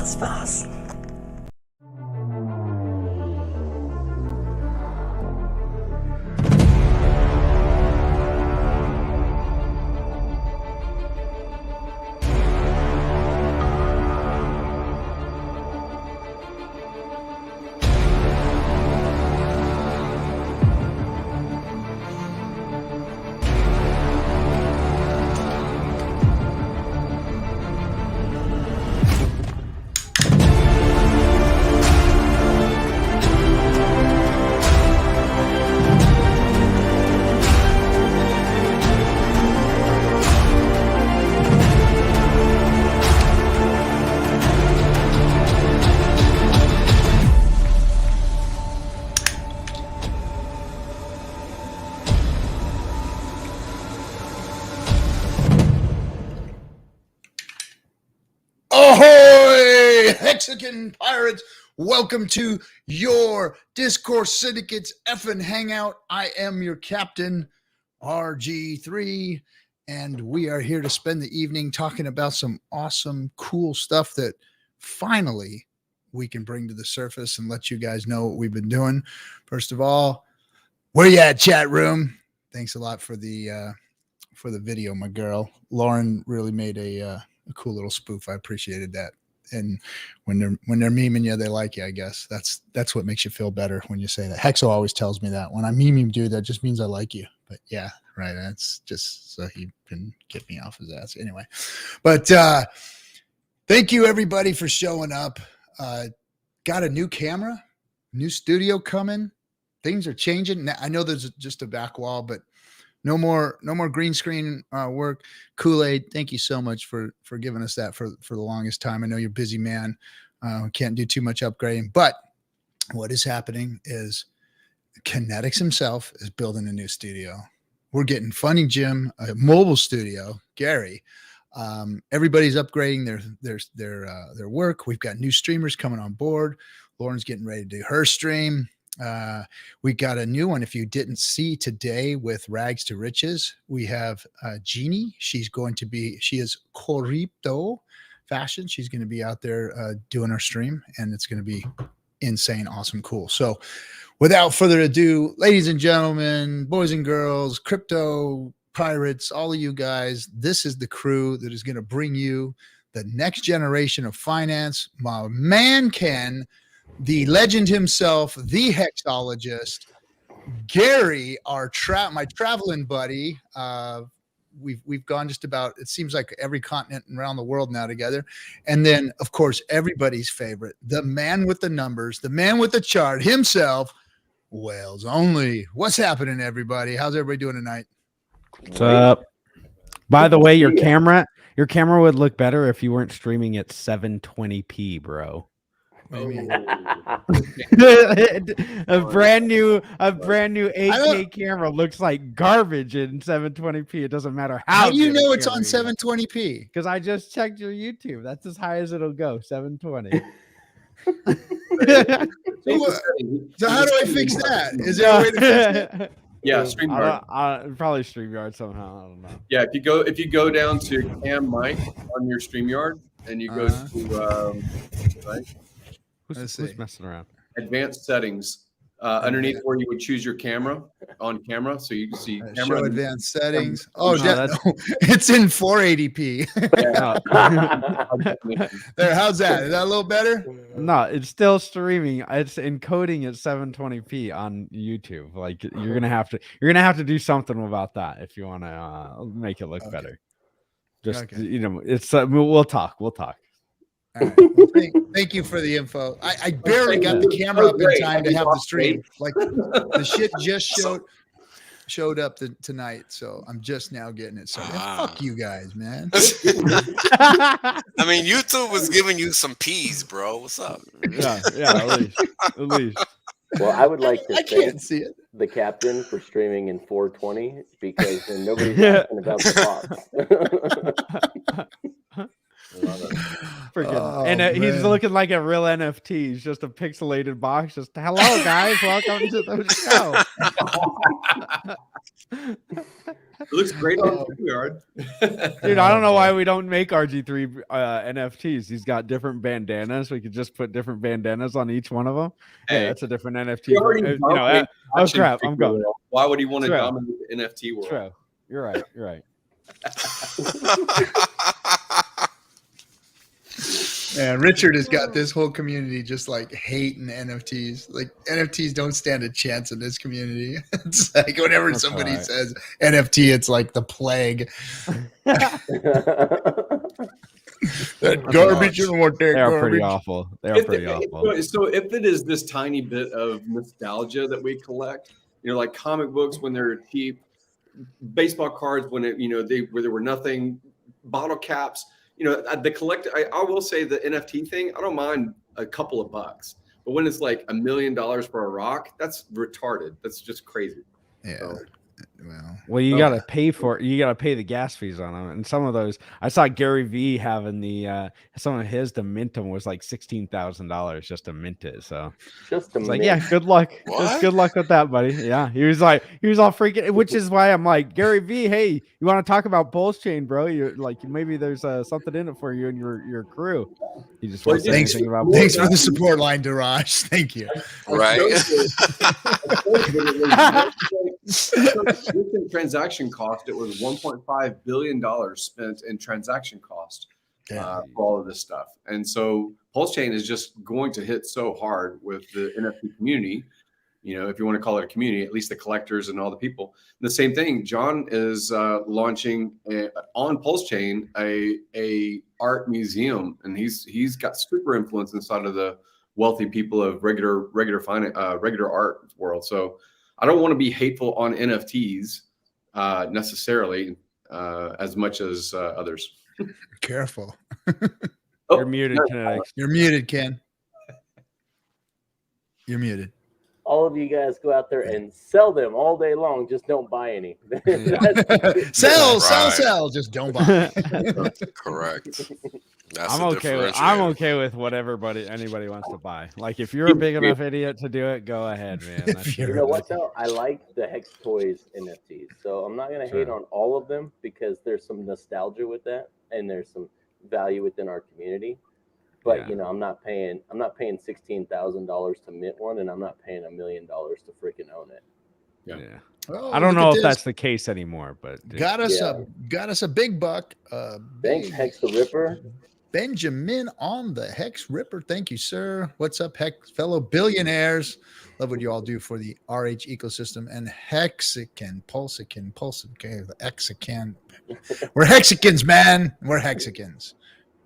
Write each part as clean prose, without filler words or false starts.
macht Spaß. Ahoy, Hexagon Pirates! Welcome to your Discourse Syndicate's FN Hangout. I am your captain, RG3, and we are here to spend the evening talking about some awesome, cool stuff that finally we can bring to the surface and let you guys know what we've been doing. First of all, where you at, chat room? Thanks a lot for the video, my girl. Lauren really made a cool little spoof. I appreciated that. And when they're memeing you, they like you, I guess. That's what makes you feel better when you say that. Hexo always tells me that. When I meme him, dude, that just means I like you. But yeah, right. That's just so he can get me off his ass. Anyway. But thank you everybody for showing up. Got a new camera, new studio coming. Things are changing. I know there's just a back wall, but no more green screen work. Kool-Aid, thank you so much for giving us that for the longest time. I know you're a busy man. Can't do too much upgrading. But what is happening is KNTX himself is building a new studio. We're getting Funny Jim, a mobile studio, Gary. Everybody's upgrading their work. We've got new streamers coming on board. Lauren's getting ready to do her stream. We got a new one. If you didn't see today with Rags to Riches, we have Jeannie. She is crypto fashion. She's going to be out there doing our stream, and it's going to be insane, awesome, cool. So without further ado, ladies and gentlemen, boys and girls, crypto pirates, all of you guys, this is the crew that is going to bring you the next generation of finance. My man Ken, the legend himself, the hexologist, Gary, my traveling buddy. We've gone just about, it seems like every continent around the world now together. And then, of course, everybody's favorite, the man with the numbers, the man with the chart himself, Wales Only. What's happening, everybody? How's everybody doing tonight? What's up? By the way, your camera would look better if you weren't streaming at 720p, bro. What do you mean? a brand new 8K camera looks like garbage in 720p. It doesn't matter how do you know it's on 720p? Because I just checked your YouTube. That's as high as it'll go, 720. So how do I fix that? Is there a way to fix it? Yeah, StreamYard. Probably StreamYard somehow. I don't know. Yeah, if you go down to Cam Mic on your StreamYard and you go to right? Who's messing around? Advanced settings. Underneath where you would choose your camera on camera, so you can see camera. Show advanced settings. Oh, it's in 480p. There, how's that? Is that a little better? No, it's still streaming. It's encoding at 720p on YouTube. Like you're gonna have to do something about that if you want to make it look better. Just it's we'll talk. All right. Well, thank you for the info. I barely got the camera up in time to have the stream. Like the shit just showed up tonight, so I'm just now getting it. So fuck you guys, man. I mean, YouTube was giving you some peas, bro. What's up? Yeah, at least. Well, I would like to can't see it. The captain for streaming in 420 because then nobody's asking about the box. He's looking like a real NFT. He's just a pixelated box. Just hello, guys, welcome to the show. It looks great on StreamYard. Dude, I don't know why we don't make RG3 NFTs. He's got different bandanas. We could just put different bandanas on each one of them. Hey, Yeah, that's a different NFT. he already You know, dominated oh action crap, figure I'm going. world. Why would he want to True. dominate the NFT world? True. You're right. You're right. Man, Richard has got this whole community just like hating NFTs. Like NFTs don't stand a chance in this community. It's like whenever That's somebody all right. says NFT, it's like the plague. That garbage, you don't want that They are garbage. pretty awful. They are pretty awful. So if it is this tiny bit of nostalgia that we collect, you know, like comic books when they're cheap, baseball cards when it, you know, where there were nothing, bottle caps, you know, the collect. I will say the NFT thing, I don't mind a couple of bucks, but when it's like $1 million for a rock, that's retarded. That's just crazy. Yeah. So, Well, you got to pay for it. You got to pay the gas fees on them. And some of those, I saw Gary V having some of his to mint them was like $16,000 just to mint it. So Just a it's like, minute. yeah, good luck. What? Just good luck with that, buddy. Yeah, he was all freaking. Which is why I'm like, Gary V, hey, you want to talk about PulseChain, bro? You're like, maybe there's something in it for you and your crew. He just wants to say anything about. Thanks for the support line, Daraj. Thank you. Right. Recent transaction cost, it was $1.5 billion spent in transaction cost for all of this stuff. And so PulseChain is just going to hit so hard with the NFT community, you know, if you want to call it a community, at least the collectors and all the people. And the same thing, John is launching on PulseChain a art museum, and he's got super influence inside of the wealthy people of regular art world. So I don't want to be hateful on NFTs necessarily as much as others. Careful. You're muted, KNTX. You're muted, Ken. You're muted. All of you guys go out there and sell them all day long. Just don't buy any. Sell. Right. Just don't buy. Correct. That's I'm the okay with differentiator. what anybody wants to buy. Like if you're a big enough idiot to do it, go ahead, man. That's You know what though? I like the Hex Toys NFTs, so I'm not gonna hate on all of them because there's some nostalgia with that, and there's some value within our community. But you know, I'm not paying $16,000 to mint one, and I'm not paying $1 million to freaking own it. Yeah. Oh, I don't look know at if this. that's the case anymore, but Got us a big buck. Thanks, Hex the Ripper. Benjamin on the Hex Ripper. Thank you, sir. What's up, Hex fellow billionaires? Love what you all do for the RH ecosystem and Pulse. Okay, the Hexican. We're Hexicans, man. We're Hexicans.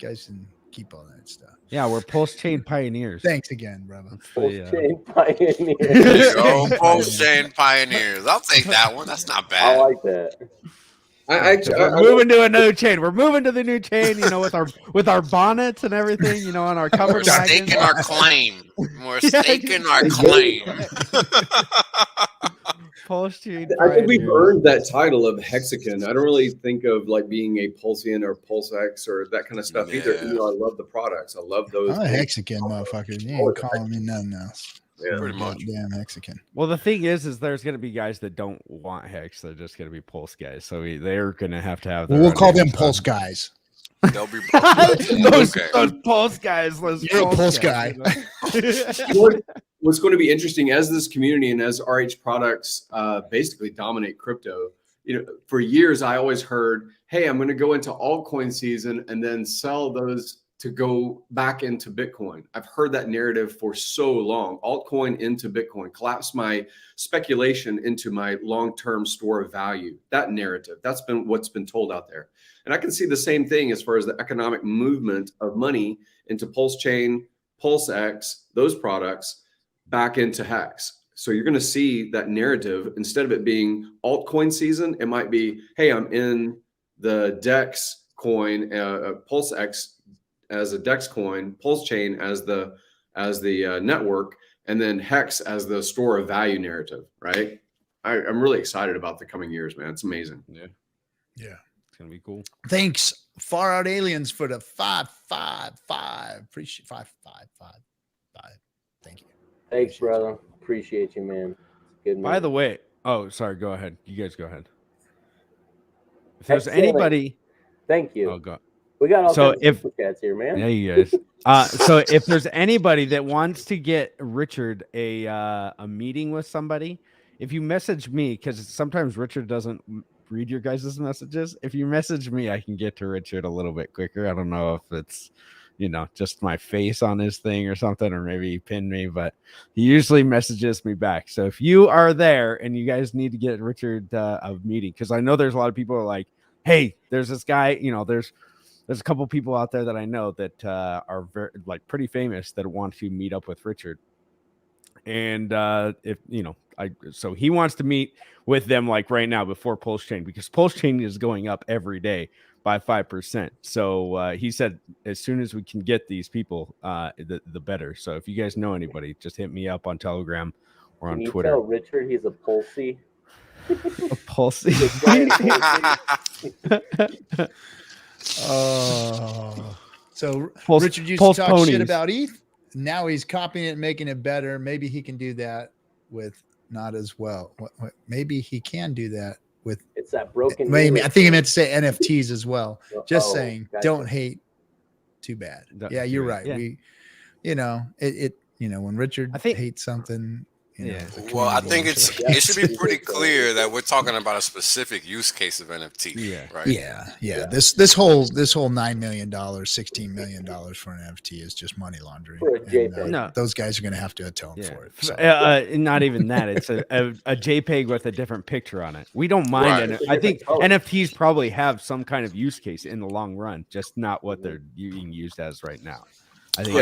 You guys can keep all that stuff. yeah, we're PulseChain pioneers. Thanks again, brother. PulseChain Pioneer. Go PulseChain pioneers. I'll take that one. That's not I bad. like that. We're moving to a new chain. We're moving to the new chain, you know, with our bonnets and everything, you know, on our We're covered wagons. staking our claim. We're staking our claim. PulseChain I think we've pioneers. earned that title of Hexican. I don't really think of like being a Pulsean or PulseX or that kind of stuff either. Yeah. You know, I love the products. I love those. I'm a Hexican, motherfucker. You ain't calling me nothing else. Yeah, pretty much. Damn Hexican. Well, the thing is there's going to be guys that don't want Hex. They're just going to be Pulse guys. So they're going to have their We'll own call them names. Pulse guys. They'll be those okay. Pulse guys. Those You're a Pulse guys, guy. you know? What's going to be interesting as this community and as RH products basically dominate crypto, you know, for years I always heard, hey, I'm going to go into altcoin season and then sell those to go back into Bitcoin. I've heard that narrative for so long. Altcoin into Bitcoin, collapse my speculation into my long-term store of value. That narrative, that's been what's been told out there. And I can see the same thing as far as the economic movement of money into PulseChain, PulseX, those products back into Hex. So you're going to see that narrative. Instead of it being altcoin season, it might be, hey, I'm in the DEX coin, PulseX as a DEX coin, PulseChain as the network, and then Hex as the store of value narrative, right? I'm really excited about the coming years, man. It's amazing. Yeah. It's going to be cool. Thanks, Far Out Aliens, for the 555. Appreciate 555. Thank you. Thanks, brother. Appreciate you, man. Good. By the way, oh, sorry. Go ahead. You guys go ahead. If there's anybody, thank you. Oh, God. We got all So kinds of super chats here, man. Yeah, you guys. So if there's anybody that wants to get Richard a meeting with somebody, if you message me, because sometimes Richard doesn't read your guys' messages. If you message me, I can get to Richard a little bit quicker. I don't know if it's, just my face on his thing or something, or maybe he pinned me, but he usually messages me back. So if you are there and you guys need to get Richard a meeting, because I know there's a lot of people who are like, hey, there's this guy, there's a couple people out there that I know that are very, pretty famous that want to meet up with Richard. And so he wants to meet with them right now before PulseChain, because PulseChain is going up every day by 5%. So he said as soon as we can get these people, the better. So if you guys know anybody, just hit me up on Telegram or on Twitter. Tell Richard he's a Pulsey. A Pulsey. Oh, so Richard used to talk shit about ETH. Now he's copying it and making it better. Maybe he can do that with not as well. Maybe he can do that with. It's that broken. Maybe I think he meant to say NFTs as well. Just saying, gotcha. Don't hate too bad. Yeah, you're right. Yeah. When Richard hates something. Well, I think it should be pretty clear that we're talking about a specific use case of NFT. Yeah. Right. Yeah. This whole $9 million, $16 million for an NFT is just money laundering. And, those guys are going to have to atone for it. So. Not even that. It's a JPEG with a different picture on it. We don't mind it. I think NFTs probably have some kind of use case in the long run, just not what they're being used as right now. I think.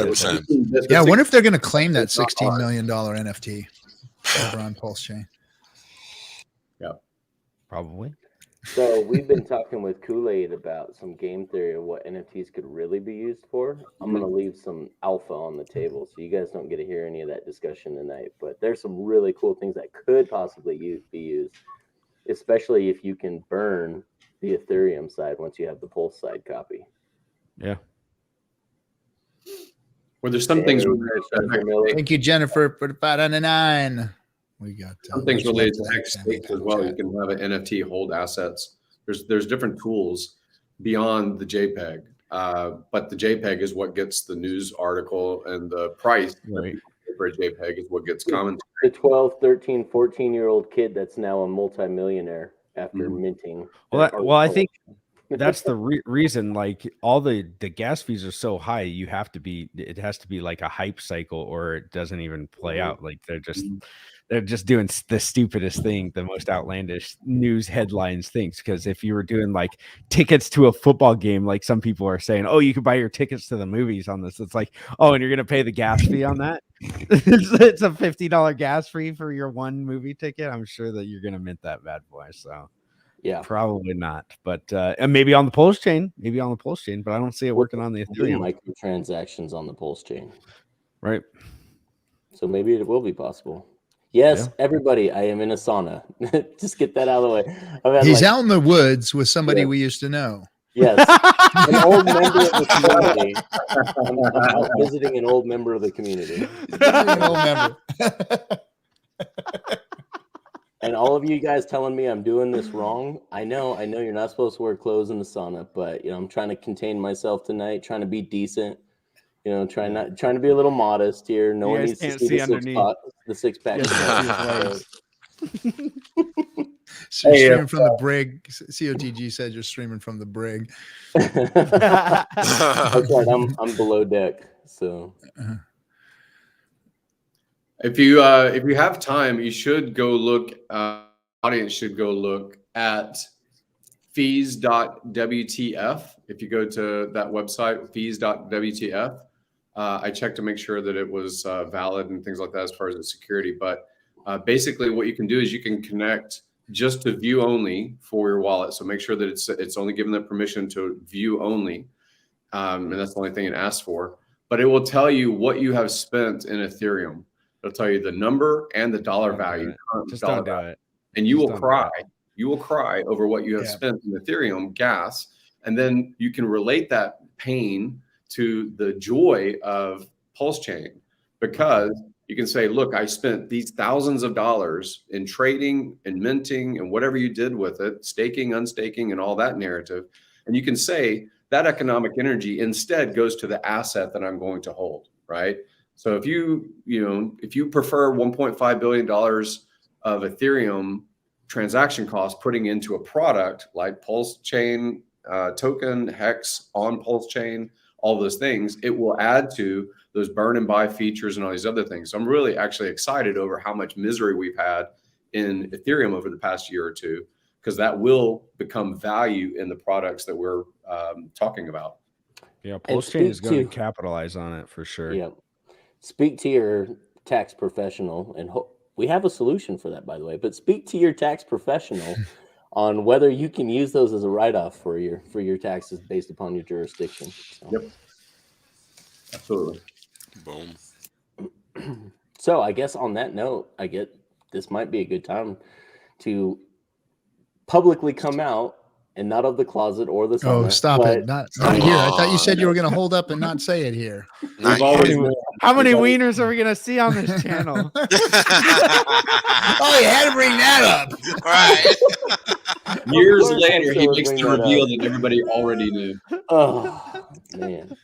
I wonder if they're going to claim that $16 million NFT. Over on PulseChain. Yeah, probably. So we've been talking with Kool-Aid about some game theory of what NFTs could really be used for. I'm going to leave some alpha on the table, so you guys don't get to hear any of that discussion tonight. But there's some really cool things that could possibly be used, especially if you can burn the Ethereum side once you have the Pulse side copy. Yeah. Well, there's some things. Thank you, Jennifer, for the $5.99. We got some things related to X as well. You can have an NFT hold assets. There's different tools beyond the JPEG, but the JPEG is what gets the news article, and the price for a JPEG is what gets commented. The 12, 13, 14-year-old kid that's now a multimillionaire after minting. Well, I think that's the reason, all the gas fees are so high. It has to be like a hype cycle, or it doesn't even play out. They're just doing the stupidest thing, the most outlandish news headlines things. Because if you were doing tickets to a football game, some people are saying, oh, you could buy your tickets to the movies on this. It's and you're going to pay the gas fee on that. It's a $50 gas fee for your one movie ticket. I'm sure that you're going to mint that bad boy. So. Yeah, probably not, but and maybe on the PulseChain, but I don't see it working on the Ethereum. Microtransactions on the PulseChain, right? So maybe it will be possible. Yes, everybody, I am in a sauna. Just get that out of the way. He's out in the woods with somebody we used to know. Yes, an old member of the community. I'm out visiting an old member of the community. An old member. And all of you guys telling me I'm doing this wrong. I know you're not supposed to wear clothes in the sauna, but I'm trying to contain myself tonight, trying to be decent, trying to be a little modest here. No one needs to see the six pack. So you're streaming from the brig. COTG said you're streaming from the brig. That's right. I'm below deck. So if you have time, you should go look. Audience should go look at fees.wtf. If you go to that website, fees.wtf, I checked to make sure that it was valid and things like that as far as the security. But basically, what you can do is you can connect just to view only for your wallet. So make sure that it's only given the permission to view only, and that's the only thing it asks for. But it will tell you what you have spent in Ethereum. It'll tell you the number and the dollar value. Just don't do it. And you will cry. You will cry over what you have spent in Ethereum gas. And then you can relate that pain to the joy of PulseChain, because You can say, look, I spent these thousands of dollars in trading and minting and whatever you did with it, staking, unstaking, and all that narrative. And you can say that economic energy instead goes to the asset that I'm going to hold, right? So if you prefer $1.5 billion of Ethereum transaction costs putting into a product like PulseChain token, Hex on PulseChain, all those things, it will add to those burn and buy features and all these other things. So I'm really actually excited over how much misery we've had in Ethereum over the past year or two, because that will become value in the products that we're talking about. Yeah, PulseChain is going to capitalize on it for sure. Yeah. Speak to your tax professional, and we have a solution for that, by the way, but speak to your tax professional on whether you can use those as a write-off for your taxes based upon your jurisdiction. So. Yep. Absolutely. Boom. So I guess on that note, this might be a good time to publicly come out, and not of the closet or the summer. Oh, stop it. Not here. I thought you said you were going to hold up and not say it here. How many wieners are we going to see on this channel? Oh, you had to bring that up. Right. Years later, he makes the reveal that everybody already knew. Oh, man.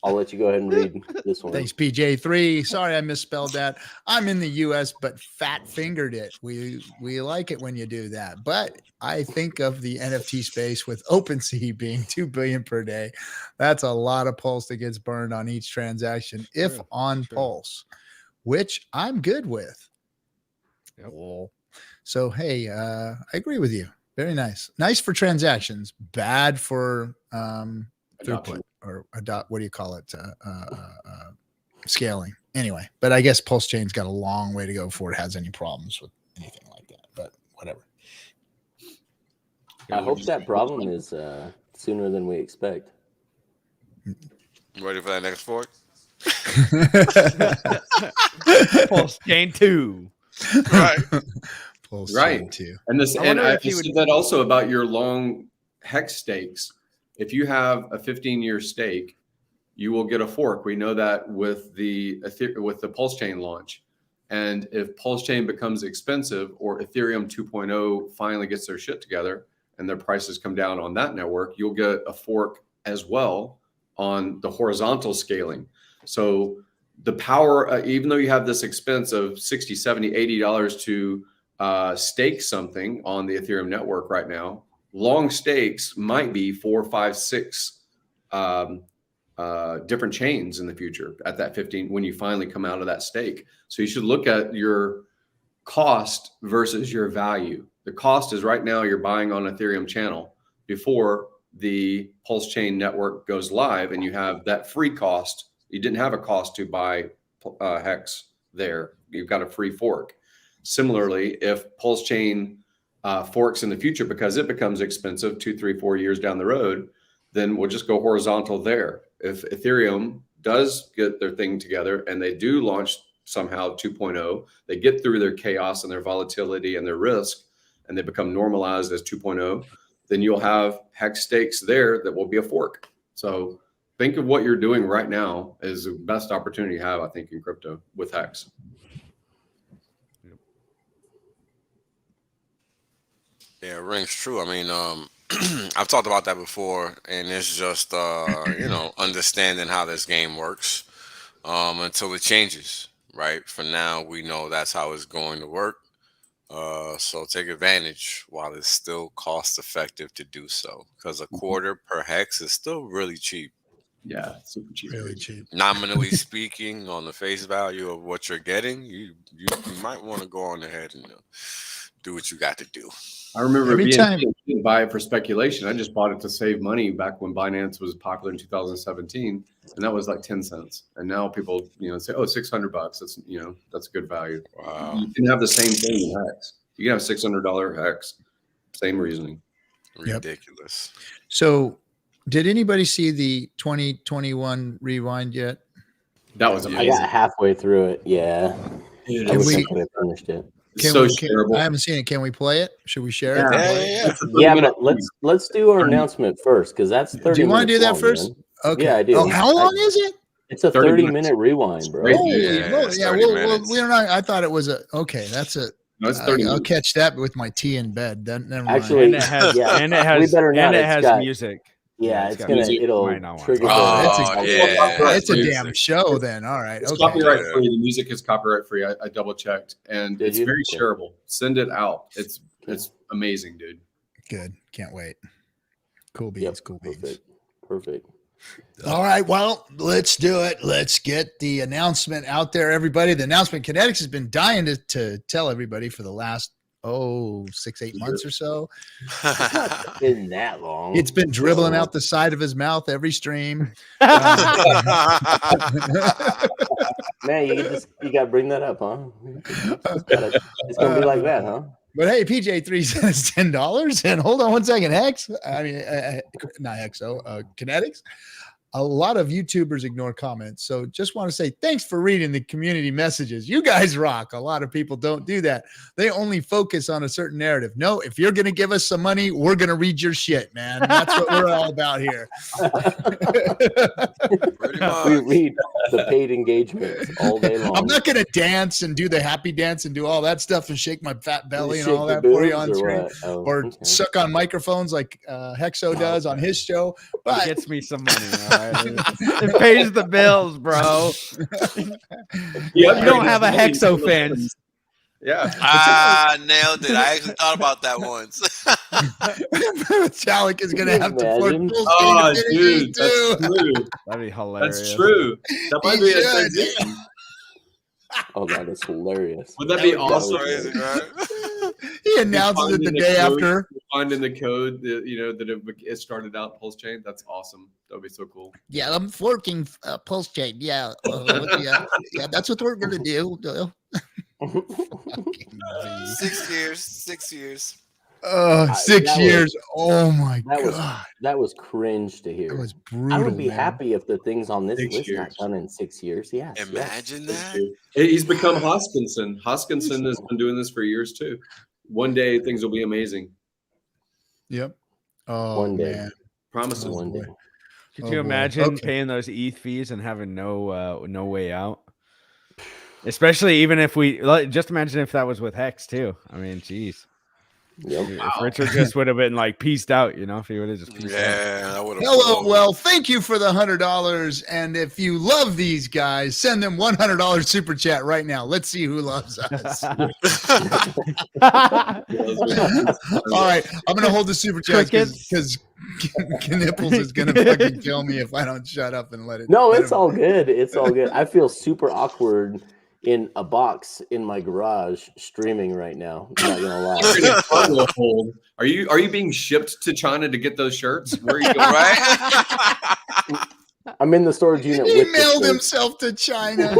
I'll let you go ahead and read this one. Thanks, PJ3. Sorry, I misspelled that. I'm in the U.S., but fat fingered it. We like it when you do that. But I think of the NFT space with OpenSea being $2 billion per day. That's a lot of Pulse that gets burned on each transaction, if on Pulse, which I'm good with. Yep. So, hey, I agree with you. Very nice. Nice for transactions. Bad for throughput. Or what do you call it? Scaling. Anyway, but I guess PulseChain's got a long way to go before it has any problems with anything like that. But whatever. I hope that problem is sooner than we expect. Ready for that next fork? PulseChain 2. Right. PulseChain 2. And this, and I said that also about your long hex stakes. If you have a 15-year stake, you will get a fork. We know that with the PulseChain launch. And if PulseChain becomes expensive, or Ethereum 2.0 finally gets their shit together and their prices come down on that network, you'll get a fork as well on the horizontal scaling. So the power, even though you have this expense of $60, $70, $80 to stake something on the Ethereum network right now, long stakes might be 4, 5, 6 different chains in the future at that 15 when you finally come out of that stake. So you should look at your cost versus your value. The cost is right now you're buying on Ethereum channel before the PulseChain network goes live, and you have that free cost. You didn't have a cost to buy Hex there. You've got a free fork. Similarly, if PulseChain forks in the future because it becomes expensive 2, 3, 4 years down the road, then we'll just go horizontal there. If Ethereum does get their thing together and they do launch somehow 2.0, they get through their chaos and their volatility and their risk, and they become normalized as 2.0, then you'll have hex stakes there that will be a fork. So think of what you're doing right now as the best opportunity you have, I think, in crypto with Hex. Yeah, it rings true. I mean, I've talked about that before, and it's just, understanding how this game works until it changes, right? For now, we know that's how it's going to work. So take advantage while it's still cost effective to do so, because a quarter per hex is still really cheap. Yeah, super cheap. Really cheap. Nominally speaking, on the face value of what you're getting, you might want to go on ahead and do what you got to do. I remember being buy it for speculation. I just bought it to save money back when Binance was popular in 2017, and that was like 10 cents. And now people, say, "Oh, $600. That's that's a good value." Wow. You can have the same thing in Hex. You can have $600 Hex. Same reasoning. Ridiculous. Yep. So, did anybody see the 2021 rewind yet? That was amazing. I got halfway through it. Yeah. Dude, I wish I could have finished it. I haven't seen it. Can we play it? Should we share it? Yeah, but let's do our announcement first, because that's 30 Do you want to do that first? Man. Okay. Yeah, I do. Oh, how long is it? It's a 30-minute rewind, bro. Holy Yeah, moly. it's Yeah, 30 well, minutes. we're not. I thought it was that's a. No, it's 30 I'll minutes. catch that with my tea in bed. Then never mind. Actually, And it has, yeah, and it has, we better not. and it It's has got- music. Yeah, it's it's got gonna. music. It'll Might not want trigger. to. Oh, the- yeah. it's a Music. damn show then. All right. It's Okay. copyright Yeah. free. The music is copyright free. I double checked, and Did it's you? very Okay. shareable. Send it out. It's amazing, dude. Good. Can't wait. Cool beans. Yep, Cool beans. perfect. All right. Well, let's do it. Let's get the announcement out there, everybody. The announcement, KNTX has been dying to tell everybody for the last 6-8 months or so. It's not been that long. It's been dribbling out the side of his mouth every stream. Man, you gotta bring that up, huh? It's gonna be like that, huh? But hey, PJ3 says $10. And hold on one second, Hex. I mean, not Hexo, KNTX. A lot of YouTubers ignore comments. So just want to say thanks for reading the community messages. You guys rock. A lot of people don't do that. They only focus on a certain narrative. No, if you're going to give us some money, we're going to read your shit, man. That's what we're all about here. Pretty We much. read the paid engagements all day long. I'm not going to dance and do the happy dance and do all that stuff and shake my fat belly and Shake all the that for you boobs on or screen. what? Oh, Or okay. suck on microphones like Hexo does on his show. It But gets me some money. All right? It pays the bills, bro. Yeah, You don't have a Hexo fans. Yeah. Nailed it. I actually thought about that once. Chalik is going to have to afford Imagine. full Oh, screen dude, too. that's true. That'd be hilarious. That's true. That might He be a should. transition. Oh, that is hilarious. Would that be That would- That's awesome? crazy, right? He announces it the day after. Find in the code that that it started out PulseChain. That's awesome. That would be so cool. Yeah, I'm forking PulseChain. Yeah, yeah, that's what we're gonna do. 6 years. 6 years. Oh, 6 that years. Oh my that was- god, That was cringe to hear. that was brutal. I would be man. happy if the things on this 6 list years. got done in 6 years. Yes. yes. Imagine That's that. true. He's become Hoskinson. Hoskinson has been doing this for years too. One day things will be amazing. Yep. Oh One day. man. Promises. Oh, One day. boy. Could Oh, you boy. imagine Okay. paying those ETH fees and having no way out? Especially even if just imagine if that was with Hex too. I mean, geez. Yep. If Richard just would have been like pieced out, if he would have just pieced out. Yeah, that would have. Hello, well, thank you for the $100. And if you love these guys, send them $100 super chat right now. Let's see who loves us. All right, I'm gonna hold the super chat because Knipples is gonna fucking kill me if I don't shut up and let it. No, let it's him- all good. It's all good. I feel super awkward in a box in my garage streaming right now. I'm not gonna lie. You're in a cargo hold. Are you being shipped to China to get those shirts? Where are you going? Right? I'm in the storage unit He with the mailed shirts. himself to China.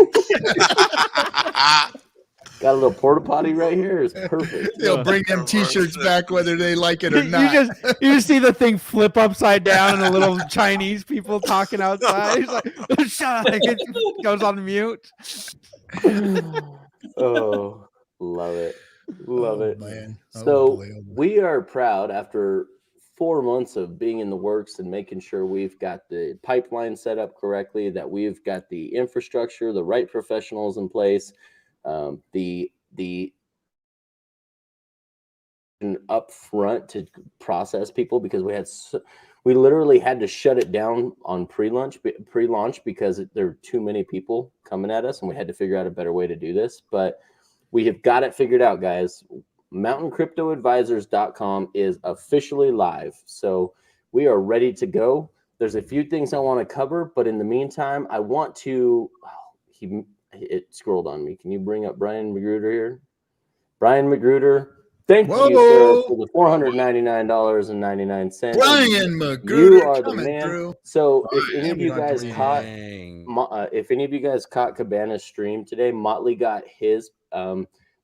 Got a little porta potty right here. It's perfect. They'll bring them T-shirts back whether they like it or not. You just see the thing flip upside down and the little Chinese people talking outside. He's like, shut up. It goes on mute. Oh, love it. Love it. Man. Oh, So boy, oh, boy. we are proud after 4 months of being in the works and making sure we've got the pipeline set up correctly, that we've got the infrastructure, the right professionals in place, the up front to process people, because we literally had to shut it down on pre-launch because there were too many people coming at us, and we had to figure out a better way to do this. But we have got it figured out, guys. MountainCryptoAdvisors.com is officially live, so we are ready to go. There's a few things I want to cover, but in the meantime, I want to. It scrolled on me. Can you bring up Brian Magruder here? Brian Magruder, thank you, sir, for the $499.99. Brian Magruder You are the coming man. through. So if Brian, any of you guys Brian. caught, Dang. if any of you guys caught Cabana's stream today, Motley got his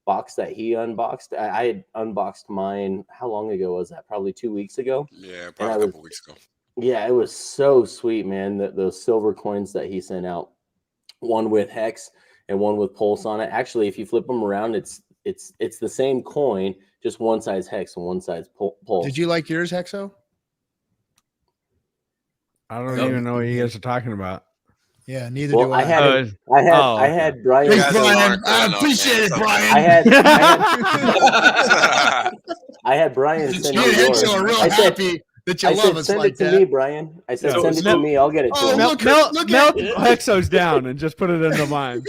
box that he unboxed. I had unboxed mine. How long ago was that? Probably 2 weeks ago. Yeah, I probably a was- couple weeks ago. Yeah, it was so sweet, man. Those silver coins that he sent out, one with Hex and one with Pulse on it. Actually, if you flip them around, it's the same coin, just one side's Hex and one side's Pulse. Did you like yours, Hexo? I don't No. even know what you guys are talking about. Yeah, neither do I. I had Brian. Thanks, Brian. I appreciate it, Brian. I had Brian send me me yours. Hexo are real happy that you love us send like it to that. me, Brian. I said, send it to me. I'll get it to him. Melt Hexos down and just put it into mine.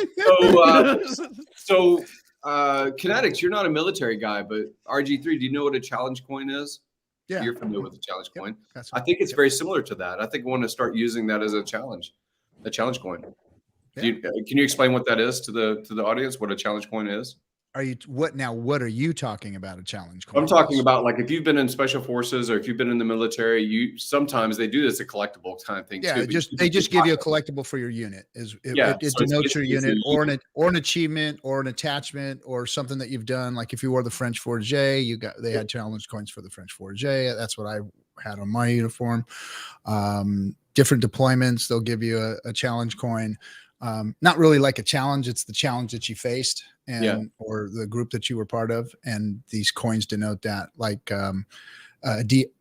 So KNTX, you're not a military guy, but RG3, do you know what a challenge coin is? Yeah. You're familiar with the challenge coin. That's I think it's very similar to that. I think we want to start using that as a challenge coin. Yeah. Can you explain what that is to the audience, what a challenge coin is? What are you talking about, a challenge coin? I'm talking about, like, if you've been in special forces or if you've been in the military, sometimes they do this a collectible kind of thing too. They just give you a collectible for your unit. It denotes your unit or an achievement or an attachment or something that you've done. Like if you wore the French 4J, they had challenge coins for the French 4J. That's what I had on my uniform. Different deployments, they'll give you a challenge coin. Not really like a challenge, it's the challenge that you faced or the group that you were part of, and these coins denote that. Like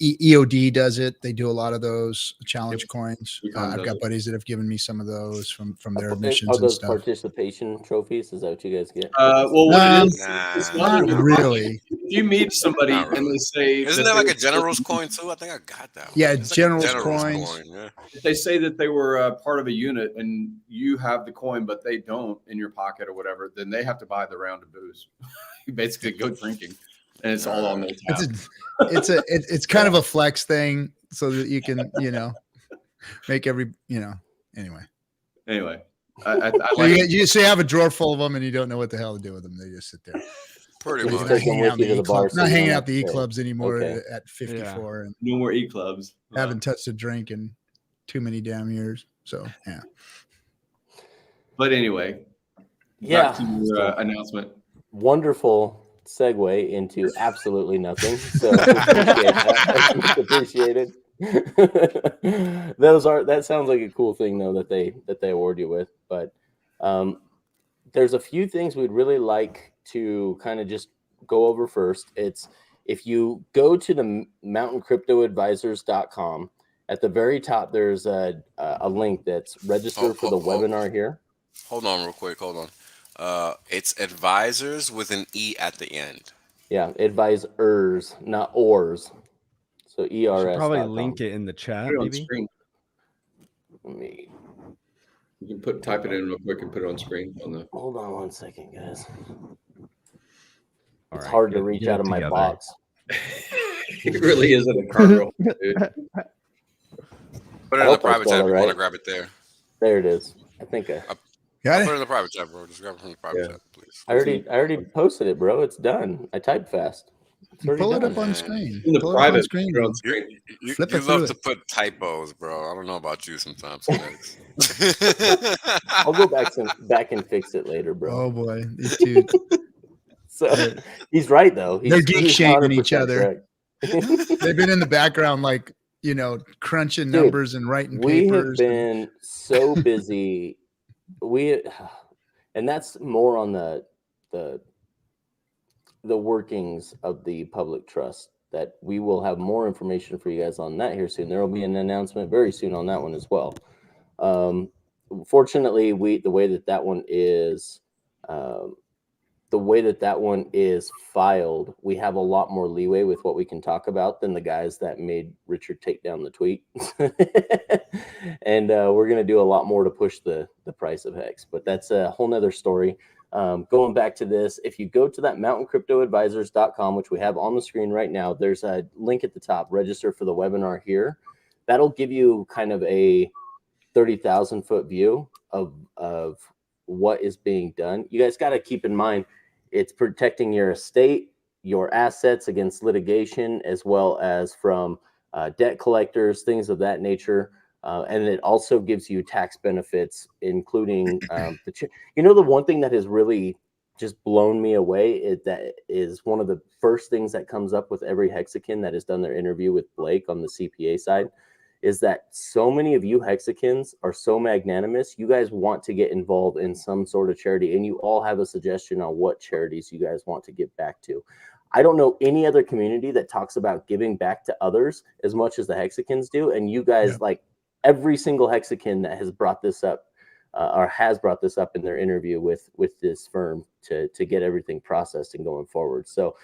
EOD does it. They do a lot of those challenge coins. I've got buddies that have given me some of those from their missions and stuff. Participation trophies? Is that what you guys get? Not really. If you meet somebody and they say, isn't that like a general's coin too? I think I got that one. Yeah, general's coins. Coin, yeah. If they say that they were part of a unit and you have the coin, but they don't in your pocket or whatever, then they have to buy the round of booze. You basically go drinking, and it's all on their tab. It's kind of a flex thing, so that you can make every anyway. I so you have a drawer full of them and you don't know what the hell to do with them. They just sit there. Pretty much. Not hanging out the E-clubs anymore at 54 and no more E-clubs. Haven't touched a drink in too many damn years. So yeah. But anyway, back to your announcement. Wonderful segue into absolutely nothing. So appreciated. That sounds like a cool thing though that they award you with. But there's a few things we'd really like to kind of just go over first. It's if you go to the mountaincryptoadvisors.com, at the very top there's a link that's register for the webinar here. Hold on real quick. Hold on. It's advisors with an E at the end. Yeah, advisors, not ors. So ERS. Probably link it in the chat. Put it on maybe. screen. You can type it in real quick and put it on screen. Hold on one second, guys. It's hard to reach out of my box. It really isn't a cargo. Put it in the private tab. You want to grab it there. There it is. I think put it in the private tab, bro. Just grab it from the private tab, please. I already posted it, bro. It's done. I typed fast. Pull it up on screen. In the private screen. You love to put typos, bro. I don't know about you sometimes. I'll go back and fix it later, bro. Oh boy, these two. So he's right though. They're geek shaming each other. Correct. They've been in the background, like crunching numbers and writing papers. We have been so busy. And that's more on the workings of the public trust, that we will have more information for you guys on that here soon. There will be an announcement very soon on that one as well. Fortunately, the way that one is filed, we have a lot more leeway with what we can talk about than the guys that made Richard take down the tweet. And we're going to do a lot more to push the price of Hex, but that's a whole nother story. Going back to this, if you go to that mountaincryptoadvisors.com, which we have on the screen right now, there's a link at the top, register for the webinar here. That'll give you kind of a 30,000 foot view of what is being done. You guys got to keep in mind, it's protecting your estate, your assets against litigation, as well as from debt collectors, things of that nature. And it also gives you tax benefits, including the one thing that has really just blown me away is one of the first things that comes up with every Hexakin that has done their interview with Blake on the CPA side, is that so many of you Hexakins are so magnanimous. You guys want to get involved in some sort of charity, and you all have a suggestion on what charities you guys want to give back to. I don't know any other community that talks about giving back to others as much as the Hexakins do. And you guys, like every single Hexakin that has brought this up, or has brought this up in their interview with this firm to get everything processed and going forward. So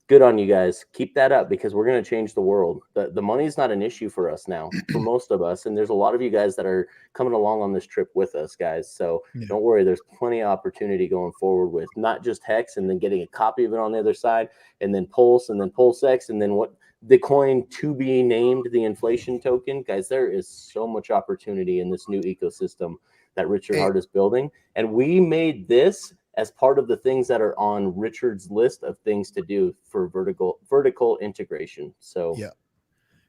good on you guys. Keep that up, because we're going to change the world. The money is not an issue for us now, for most of us. And there's a lot of you guys that are coming along on this trip with us, guys. So don't worry. There's plenty of opportunity going forward with not just Hex and then getting a copy of it on the other side, and then Pulse, and then PulseX, and then what the coin to be named, the inflation token. Guys, there is so much opportunity in this new ecosystem that Richard Hart is building. And we made this as part of the things that are on Richard's list of things to do for vertical integration. So yeah,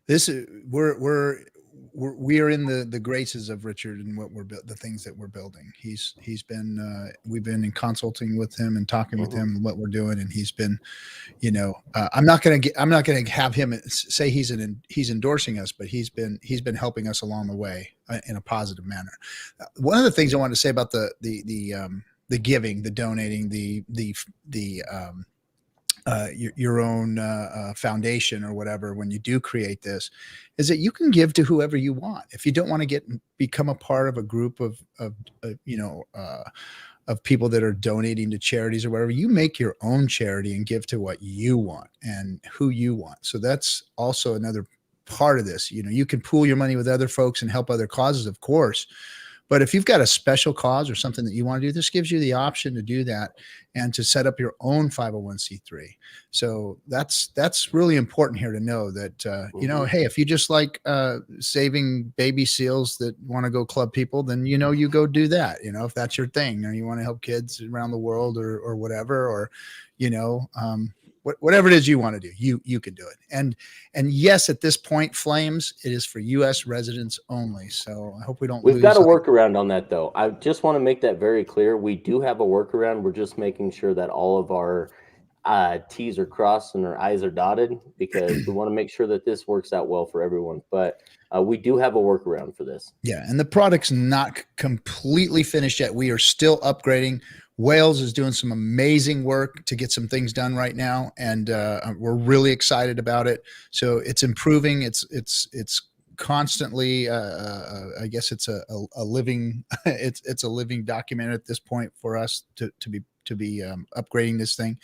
this is we are in the graces of Richard and what the things that we're building. He's been we've been in consulting with him and talking with him what we're doing, and he's been, I'm not going to have him say he's endorsing us, but he's been helping us along the way in a positive manner. One of the things I wanted to say about the giving, the donating, your own foundation or whatever, when you do create this, is that you can give to whoever you want. If you don't want to become a part of a group of people that are donating to charities or whatever, you make your own charity and give to what you want and who you want. So that's also another part of this. You can pool your money with other folks and help other causes, of course. But if you've got a special cause or something that you want to do, this gives you the option to do that and to set up your own 501c3. So that's really important here to know that, hey, if you just like saving baby seals that want to go club people, then, you go do that, if that's your thing, or you want to help kids around the world or whatever, or, whatever it is you want to do, you can do it. And yes, at this point, Flames, it is for U.S. residents only. So I hope we don't. We've got a workaround on that, though. I just want to make that very clear. We do have a workaround. We're just making sure that all of our T's are crossed and our I's are dotted, because we want to make sure that this works out well for everyone. But we do have a workaround for this. Yeah, and the product's not completely finished yet. We are still upgrading. Wales is doing some amazing work to get some things done right now, and we're really excited about it. So it's improving. It's constantly. I guess it's a living. It's a living document at this point for us to be upgrading this thing.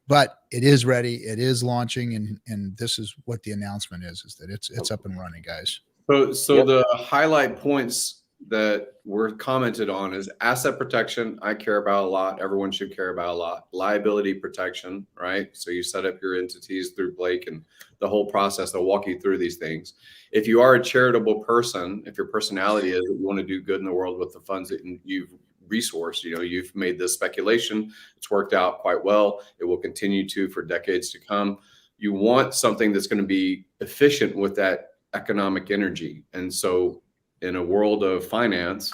But it is ready. It is launching, and this is what the announcement is that it's up and running, guys. So the highlight points that were commented on is asset protection. I care about a lot. Everyone should care about a lot. Liability protection, right? So you set up your entities through Blake and the whole process. They'll walk you through these things. If you are a charitable person, if your personality is that you want to do good in the world with the funds that you've resourced, you've made this speculation, it's worked out quite well. It will continue to for decades to come. You want something that's going to be efficient with that economic energy. And so in a world of finance,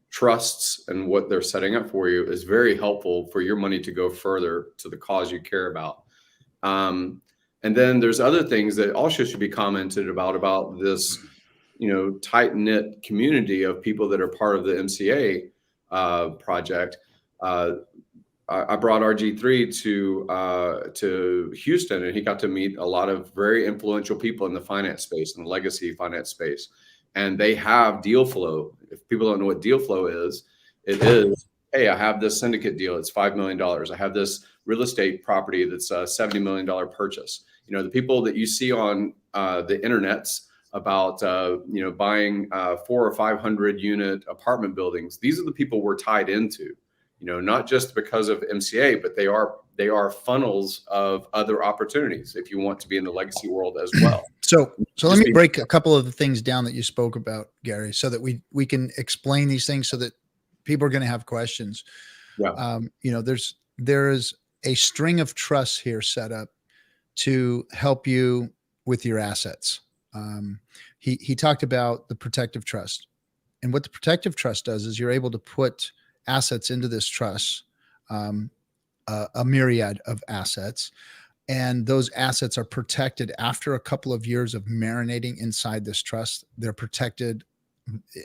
trusts and what they're setting up for you is very helpful for your money to go further to the cause you care about. And then there's other things that also should be commented about this, tight-knit community of people that are part of the MCA project. I brought RG3 to Houston, and he got to meet a lot of very influential people in the finance space and the legacy finance space. And they have deal flow. If people don't know what deal flow is, it is, hey, I have this syndicate deal. It's $5 million. I have this real estate property that's a $70 million purchase. The people that you see on the internets about, buying 400 or 500 unit apartment buildings. These are the people we're tied into, not just because of MCA, but they are funnels of other opportunities if you want to be in the legacy world as well. So let me break a couple of the things down that you spoke about, Gary, so that we can explain these things so that people are going to have questions. Yeah. There is a string of trusts here set up to help you with your assets. He talked about the protective trust, and what the protective trust does is you're able to put assets into this trust, a myriad of assets. And those assets are protected after a couple of years of marinating inside this trust. They're protected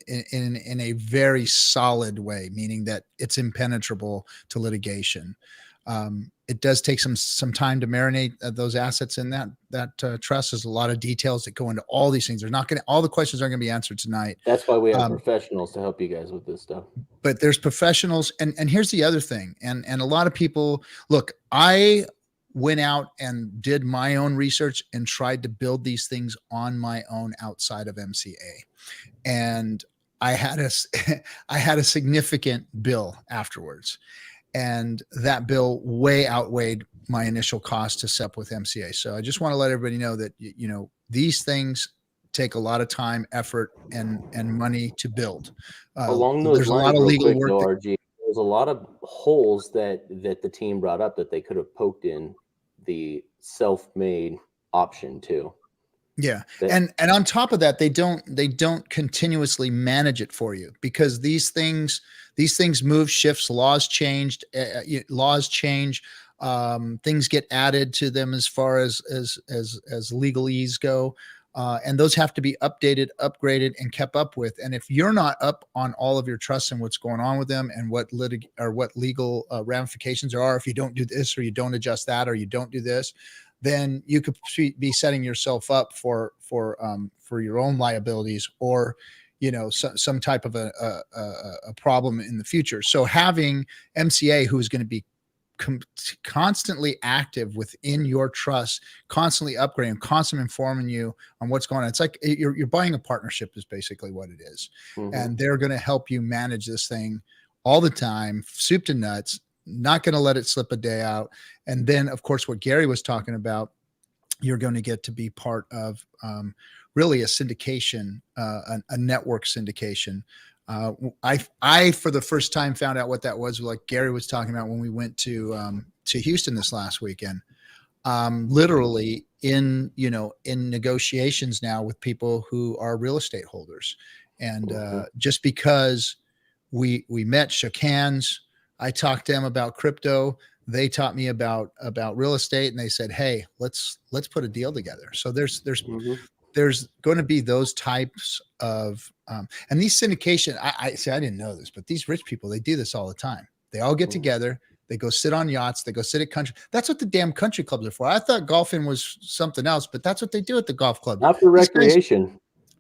in a very solid way, meaning that it's impenetrable to litigation. It does take some time to marinate those assets in that trust. There's a lot of details that go into all these things. All the questions aren't going to be answered tonight. That's why we have professionals to help you guys with this stuff. But there's professionals, and here's the other thing. And a lot of people, look, I went out and did my own research and tried to build these things on my own outside of MCA. And I had a significant bill afterwards. And that bill way outweighed my initial cost to set up with MCA. So I just want to let everybody know that, these things take a lot of time, effort, and money to build. Along those there's lines, a lot of legal work. RG, there's a lot of holes that the team brought up that they could have poked in the self-made option too. Yeah. And on top of that, they don't continuously manage it for you, because these things move, shifts, laws change, things get added to them as far as legalese go. And those have to be updated, upgraded, and kept up with. And if you're not up on all of your trusts and what's going on with them and what legal ramifications there are, if you don't do this or you don't adjust that or you don't do this, then you could be setting yourself up for your own liabilities or, some type of a problem in the future. So having MCA, who is going to be constantly active within your trust, constantly upgrading, constantly informing you on what's going on. It's like you're buying a partnership is basically what it is. Mm-hmm. And they're going to help you manage this thing all the time, soup to nuts, not going to let it slip a day out. And then, of course, what Gary was talking about, you're going to get to be part of really a syndication, a network syndication. I for the first time found out what that was, like Gary was talking about when we went to Houston this last weekend. Literally in negotiations now with people who are real estate holders, and just because we met, shook hands, I talked to them about crypto. They taught me about real estate, and they said, "Hey, let's put a deal together." So there's going to be those types of and these syndication. I didn't know this, but these rich people, they do this all the time. They all get together. They go sit on yachts. They go sit at country. That's what the damn country clubs are for. I thought golfing was something else, but that's what they do at the golf club. Not for recreation.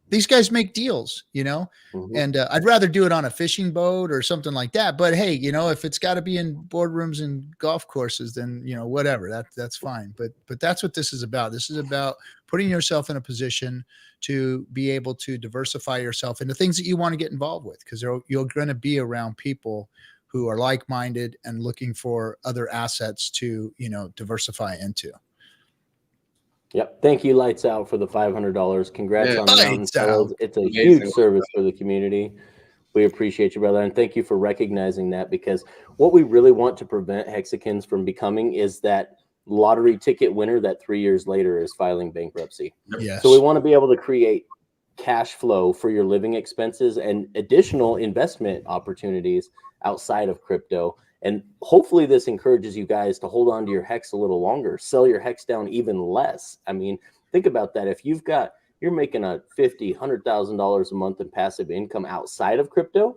These guys make deals, and I'd rather do it on a fishing boat or something like that. But hey, if it's got to be in boardrooms and golf courses, then, whatever, that's fine. But that's what this is about. This is about putting yourself in a position to be able to diversify yourself into things that you want to get involved with, because you're going to be around people who are like-minded and looking for other assets to, diversify into. Yep. Thank you, Lights Out, for the $500. Congrats on the mountain sales. It's a huge service for the community. We appreciate you, brother. And thank you for recognizing that, because what we really want to prevent Hexicans from becoming is that lottery ticket winner that 3 years later is filing bankruptcy. Yes. So we want to be able to create cash flow for your living expenses and additional investment opportunities outside of crypto. And hopefully this encourages you guys to hold on to your hex a little longer, sell your hex down even less. I mean, think about that. If you're making a $50,000, $100,000 a month in passive income outside of crypto,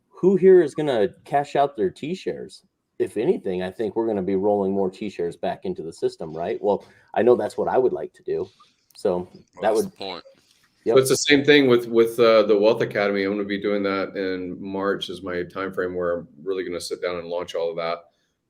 who here is going to cash out their T-shares? If anything, I think we're going to be rolling more T-shares back into the system, right? Well, I know that's what I would like to do. So that would the point. Yep. So it's the same thing with the Wealth Academy. I'm going to be doing that in March is my time frame where I'm really going to sit down and launch all of that.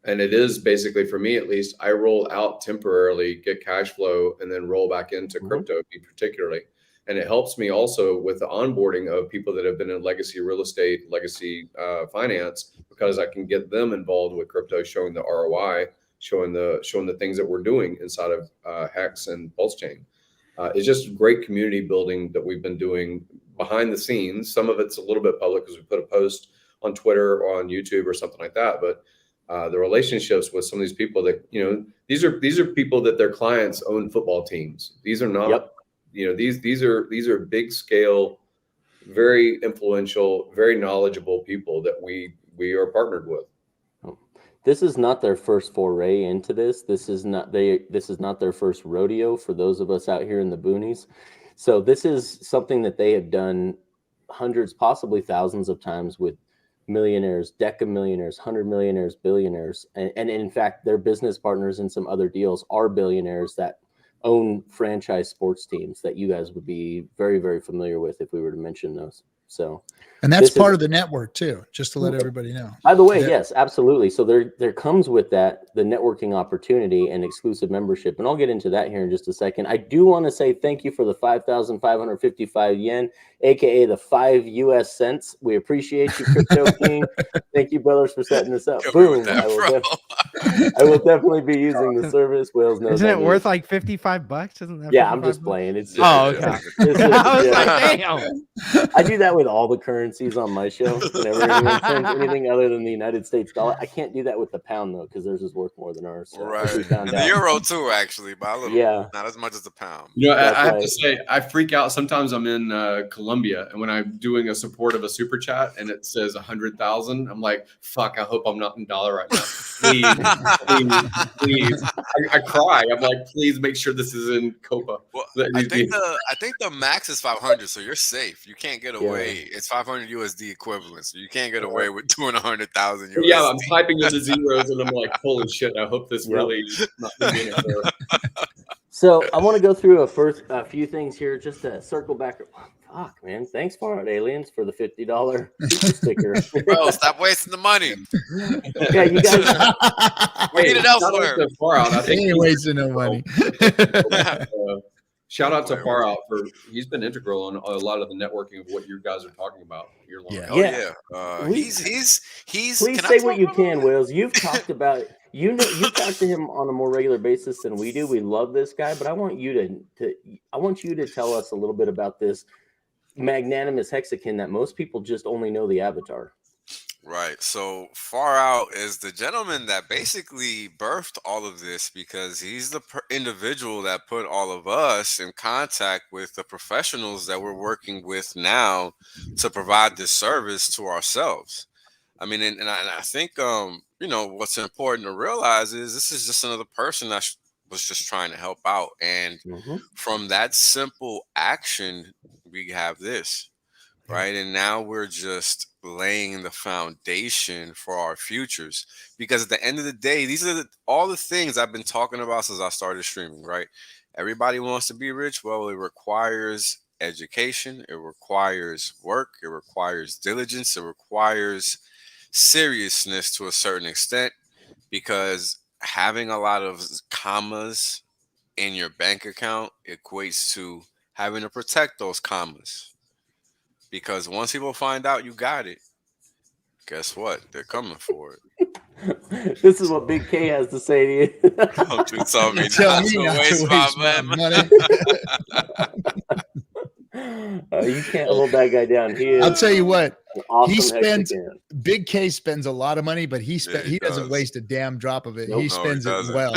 And it is basically, for me at least, I roll out temporarily, get cash flow, and then roll back into crypto particularly. And it helps me also with the onboarding of people that have been in legacy real estate, legacy finance, because I can get them involved with crypto, showing the ROI, showing the things that we're doing inside of Hex and PulseChain. It's just great community building that we've been doing behind the scenes. Some of it's a little bit public because we put a post on Twitter or on YouTube or something like that. But the relationships with some of these people that, these are people that their clients own football teams. These are not, these are big scale, very influential, very knowledgeable people that we are partnered with. This is not their first foray into this. This is not their first rodeo for those of us out here in the boonies. So this is something that they have done hundreds, possibly thousands of times with millionaires, deca millionaires, 100 millionaires, billionaires, and in fact, their business partners in some other deals are billionaires that own franchise sports teams that you guys would be very, very familiar with if we were to mention those. So, and that's part of the network too, just to let everybody know. By the way, yes, absolutely. So there comes with that the networking opportunity and exclusive membership, and I'll get into that here in just a second. I do want to say thank you for the 5,555 yen, aka the 5 US cents. We appreciate you, Crypto King. Thank you, brothers, for setting this up. Boom! I will definitely be using the service. Wales knows. Isn't it worth like $55? Isn't that? Yeah, I'm just playing. It's okay. I was like, damn. I do that with all the currencies on my show. Whenever anyone sends anything other than the United States dollar, I can't do that with the pound though, because theirs is worth more than ours. So right, and the euro too, actually, by a little. Yeah, not as much as the pound. You know, I have to say, I freak out sometimes. I'm in Colombia, and when I'm doing a support of a super chat, and it says 100,000, I'm like, "Fuck! I hope I'm not in dollar right now. Please, please." I cry. I'm like, "Please make sure this is in Copa." Well, I think the max is 500, so you're safe. You can't get away. Yeah. It's 500 USD equivalent, so you can't get away with 200,000 USD. Yeah, I'm typing in the zeros, and I'm like, "Holy shit! I hope this really not being So I want to go through a few things here, just to circle back. Fuck, man! Thanks, Far Out Aliens, for the $50 sticker. Bro, stop wasting the money. Yeah, you guys. We need it elsewhere. Far Out. I think he ain't wasting no money. Shout out to Far Out he's been integral on a lot of the networking of what you guys are talking about year long. Yeah. Oh yeah. He's please say what you can, Wills. You've talked about you talk to him on a more regular basis than we do. We love this guy, but I want you to tell us a little bit about this magnanimous hexakin that most people just only know the avatar. Right. So Far Out is the gentleman that basically birthed all of this, because he's the individual that put all of us in contact with the professionals that we're working with now to provide this service to ourselves. I mean, and I think, you know, what's important to realize is this is just another person that was just trying to help out. And from that simple action, we have this. Right. And now we're just laying the foundation for our futures, because at the end of the day, these are all the things I've been talking about since I started streaming. Right. Everybody wants to be rich. Well, it requires education. It requires work. It requires diligence. It requires seriousness to a certain extent, because having a lot of commas in your bank account equates to having to protect those commas. Because once people find out you got it, guess what? They're coming for it. This is what Big K has to say to you. Don't you tell me not to waste my money. You can't hold that guy down. I'll tell you what. Awesome. He spends Big K spends a lot of money, but he doesn't waste a damn drop of it. Nope. He spends it well.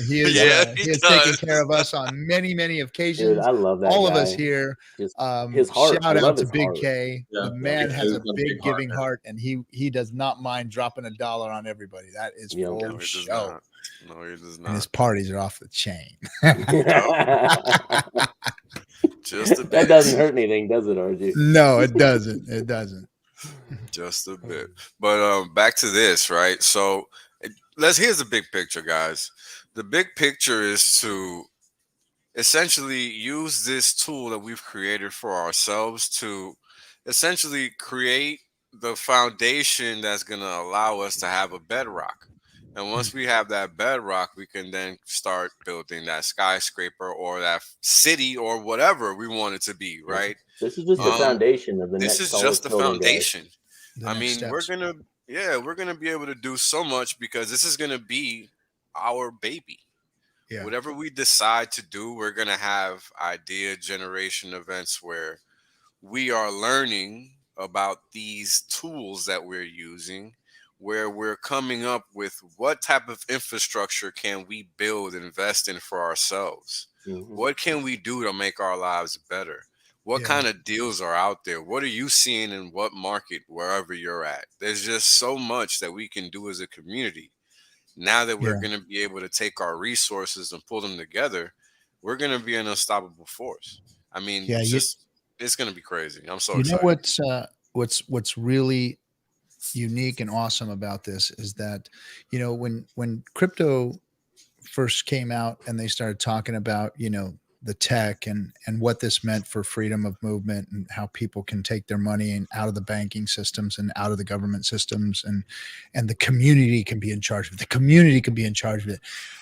He is he has taken care of us on many occasions. Dude, I love that. All guy. of us here. His heart. Shout out to Big K. Yeah. The man has a big giving heart, and he does not mind dropping $1 on everybody. That is full show. No, he does not. And his parties are off the chain. Just a bit. That doesn't hurt anything, does it, RG? No, it doesn't. It doesn't. Just a bit. But back to this, right? So here's the big picture, guys. The big picture is to essentially use this tool that we've created for ourselves to essentially create the foundation that's going to allow us to have a bedrock. And once we have that bedrock, we can then start building that skyscraper or that city or whatever we want it to be, right? This is just the foundation of the next. This is just the foundation. I mean, steps. we're gonna be able to do so much, because this is gonna be our baby. Yeah. Whatever we decide to do, we're gonna have idea generation events where we are learning about these tools that we're using, where we're coming up with what type of infrastructure can we build, invest in for ourselves. What can we do to make our lives better? What kind of deals are out there? What are you seeing in what market, wherever you're at? There's just so much that we can do as a community. Now that we're going to be able to take our resources and pull them together, we're going to be an unstoppable force. I mean, it's going to be crazy. I'm so excited. You know what's really unique and awesome about this is that, you know, when crypto first came out and they started talking about, you know, the tech and what this meant for freedom of movement and how people can take their money and out of the banking systems and out of the government systems, and the community can be in charge of it. The community can be in charge of it.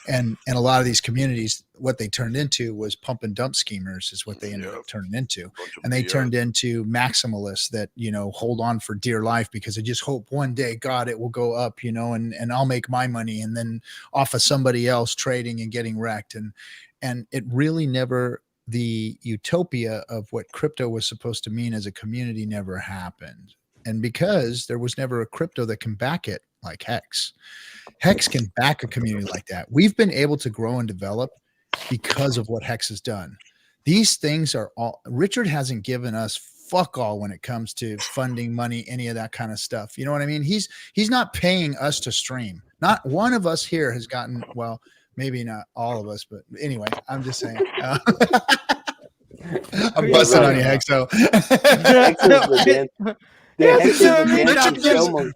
And a lot of these communities, what they turned into was pump and dump schemers is what they ended up turning into. And they turned into maximalists that, you know, hold on for dear life because they just hope one day, God, it will go up, you know, and I'll make my money, and then off of somebody else trading and getting wrecked. And it really never, the utopia of what crypto was supposed to mean as a community never happened. And because there was never a crypto that can back it like Hex. Hex can back a community like that. We've been able to grow and develop because of what Hex has done. These things are all, Richard hasn't given us fuck all when it comes to funding money, any of that kind of stuff. You know what I mean? He's not paying us to stream. Not one of us here has gotten, well, maybe not all of us, but anyway, I'm just saying. I'm busting on you, Hexo.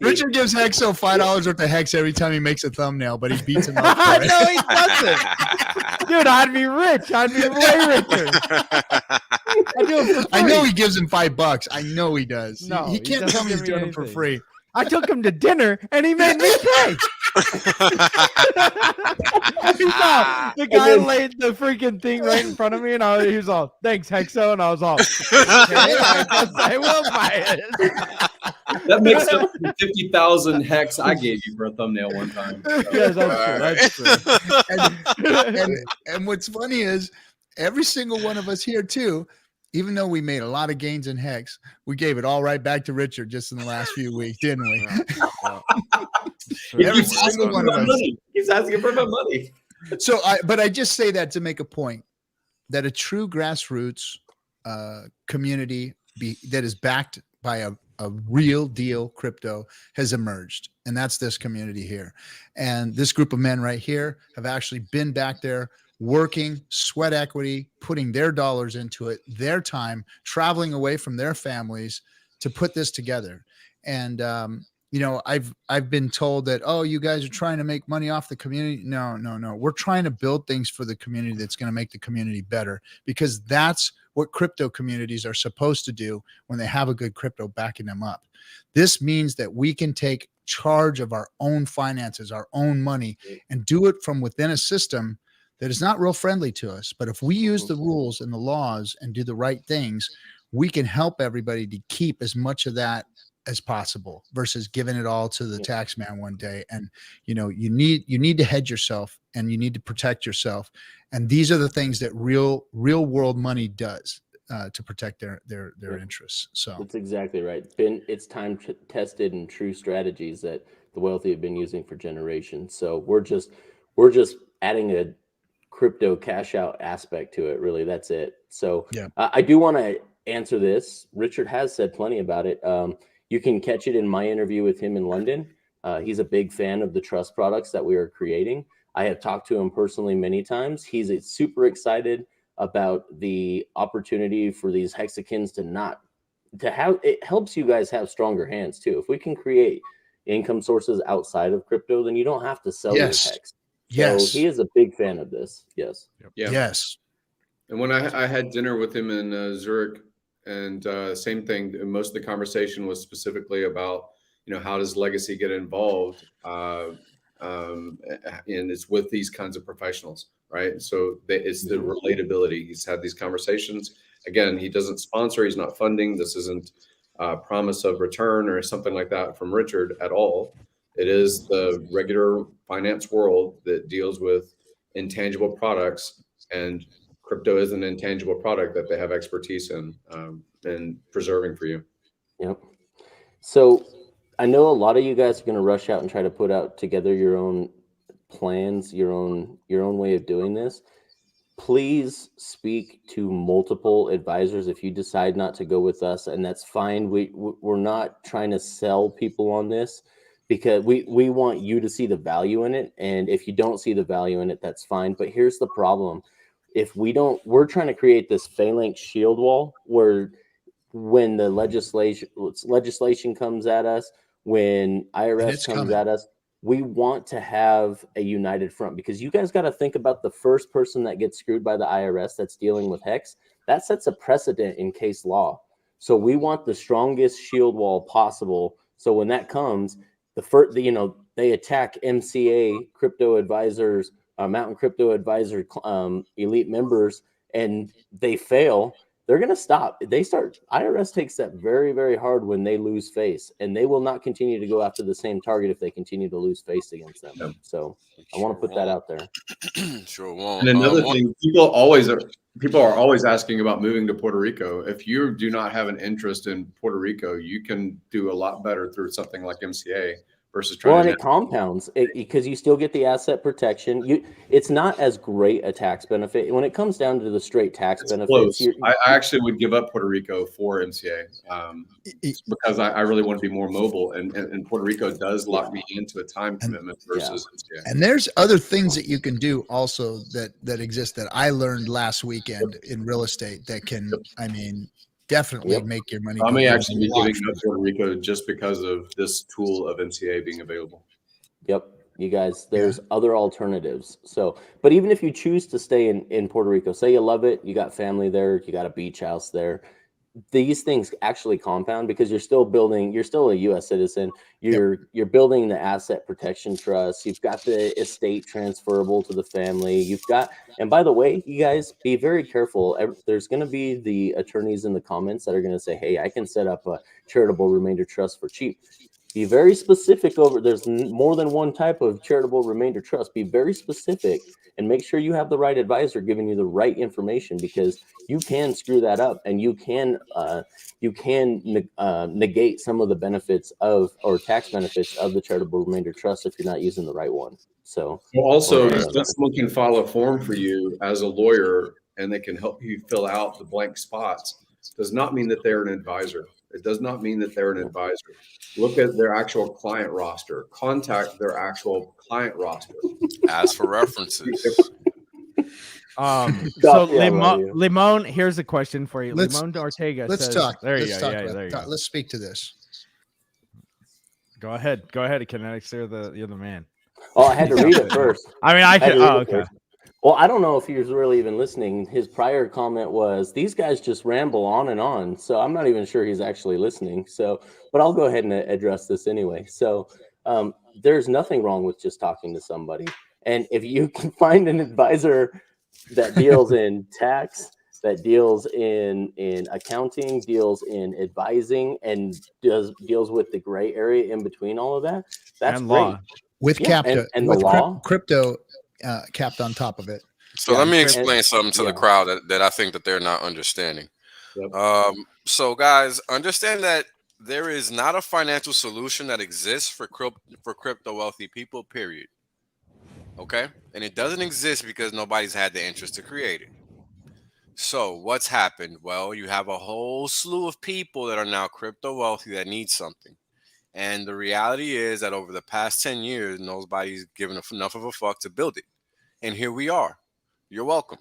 Richard gives Hexo $5 worth of Hex every time he makes a thumbnail, but he beats him up for it. No, he doesn't. Dude, I'd be rich. I'd be way richer. I know he gives him $5. I know he does. No, he can't tell me he's doing it for free. I took him to dinner and he made me pay. The guy laid the freaking thing right in front of me, and he was all, "Thanks, Hexo," and I was all, "Okay, I guess I will buy it." That makes up for the 50,000 Hex I gave you for a thumbnail one time. So. Yeah, that's true. And what's funny is every single one of us here too, even though we made a lot of gains in Hex, we gave it all right back to Richard just in the last few weeks, didn't we? Every single one of us. He's asking for my money. So, but I just say that to make a point that a true grassroots community that is backed by a real deal crypto has emerged. And that's this community here. And this group of men right here have actually been back there working, sweat equity, putting their dollars into it, their time, traveling away from their families to put this together. And, you know, I've been told that, oh, you guys are trying to make money off the community. No. We're trying to build things for the community that's going to make the community better, because that's what crypto communities are supposed to do when they have a good crypto backing them up. This means that we can take charge of our own finances, our own money, and do it from within a system that is not real friendly to us. But if we use the rules and the laws and do the right things, we can help everybody to keep as much of that as possible versus giving it all to the tax man one day. And, you know, you need to hedge yourself and you need to protect yourself. And these are the things that real world money does to protect their interests. So that's exactly right. It's time tested and true strategies that the wealthy have been using for generations. So we're just adding a crypto cash out aspect to it. Really, that's it. So I do want to answer this. Richard has said plenty about it. You can catch it in my interview with him in London. He's a big fan of the trust products that we are creating. I have talked to him personally many times. He's super excited about the opportunity for these hexagons to have. It helps you guys have stronger hands too. If we can create income sources outside of crypto, then you don't have to sell your hex. So he is a big fan of this. Yes. Yeah. Yes. And when I had dinner with him in Zurich, and same thing, most of the conversation was specifically about, you know, how does legacy get involved? And it's with these kinds of professionals, right? So it's the relatability. He's had these conversations. Again, he doesn't sponsor, he's not funding. This isn't a promise of return or something like that from Richard at all. It is the regular finance world that deals with intangible products, and crypto is an intangible product that they have expertise in preserving for you. Yep. So I know a lot of you guys are going to rush out and try to put out together your own plans, your own way of doing this. Please speak to multiple advisors if you decide not to go with us, and that's fine. We're not trying to sell people on this, because we want you to see the value in it. And if you don't see the value in it, that's fine. But here's the problem. If we're trying to create this phalanx shield wall where when the legislation comes at us, when IRS comes coming at us, we want to have a united front, because you guys got to think about the first person that gets screwed by the IRS that's dealing with hex. That sets a precedent in case law. So we want the strongest shield wall possible. So when that comes, they attack MCA crypto advisors, Mountain Crypto Advisor elite members, and they fail. They're going to stop. IRS takes that very, very hard when they lose face, and they will not continue to go after the same target if they continue to lose face against them. Yep. So I want to put that out there. Sure won't. And another thing, people are always asking about moving to Puerto Rico. If you do not have an interest in Puerto Rico, you can do a lot better through something like MCA versus trying and it compounds because you still get the asset protection. It's not as great a tax benefit when it comes down to the straight tax benefits. I actually would give up Puerto Rico for MCA because I really want to be more mobile, and Puerto Rico does lock me into a time commitment versus MCA. And there's other things that you can do also that exist that I learned last weekend in real estate that can, definitely make your money. I may actually be giving up Puerto Rico just because of this tool of MCA being available. Yep. You guys, there's other alternatives. So, but even if you choose to stay in Puerto Rico, say you love it, you got family there, you got a beach house there, these things actually compound because you're still a U.S. citizen. You're building the asset protection trust. You've got the estate transferable to the family. And by the way, you guys be very careful. There's going to be the attorneys in the comments that are going to say, hey, I can set up a charitable remainder trust for cheap. Be very specific there's more than one type of charitable remainder trust. Be very specific and make sure you have the right advisor giving you the right information, because you can screw that up and you can negate some of the benefits or tax benefits of the charitable remainder trust if you're not using the right one. So also, just someone can file a form for you as a lawyer and they can help you fill out the blank spots does not mean that they're an advisor. It does not mean that they're an advisor. Look at their actual client roster. Contact their actual client roster. Ask for references. So Limon, here's a question for you. Limon Ortega says, talk. There you let's go. Talk Yeah, there you go. Let's speak to this. Go ahead, KNTX. You're the man. Oh, I had to read it first. I can. Oh, okay. Well, I don't know if he was really even listening. His prior comment was, these guys just ramble on and on. So I'm not even sure he's actually listening. So, but I'll go ahead and address this anyway. So there's nothing wrong with just talking to somebody. And if you can find an advisor that deals in tax, that deals in accounting, deals in advising, and deals with the gray area in between all of that, that's and great. Law. With CAPTA, and with the law, crypto capped on top of it. So let me explain something to the crowd that I think that they're not understanding. Yep. So guys, understand that there is not a financial solution that exists for crypto wealthy people, period. Okay? And it doesn't exist because nobody's had the interest to create it. So what's happened? Well, you have a whole slew of people that are now crypto wealthy that need something. And the reality is that over the past 10 years, nobody's given enough of a fuck to build it. And here we are. You're welcome.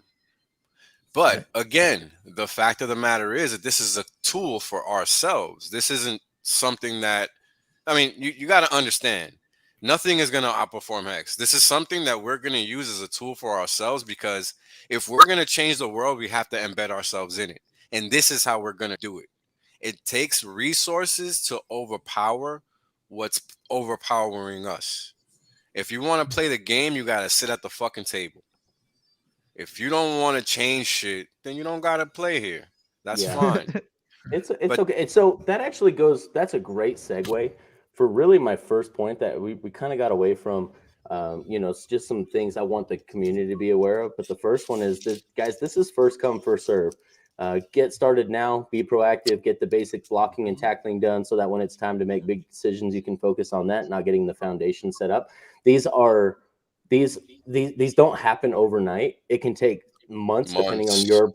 But again, the fact of the matter is that this is a tool for ourselves. This isn't something that, you got to understand, nothing is going to outperform Hex. This is something that we're going to use as a tool for ourselves, because if we're going to change the world, we have to embed ourselves in it. And this is how we're going to do it. It takes resources to overpower what's overpowering us. If you want to play the game, you got to sit at the fucking table. If you don't want to change shit, then you don't got to play here. That's fine. It's okay. So that actually that's a great segue for really my first point that we kind of got away from. It's just some things I want the community to be aware of. But the first one is this, guys, this is first come, first serve. Get started now, be proactive, get the basic blocking and tackling done so that when it's time to make big decisions, you can focus on that, not getting the foundation set up. These don't happen overnight. It can take months. Depending on your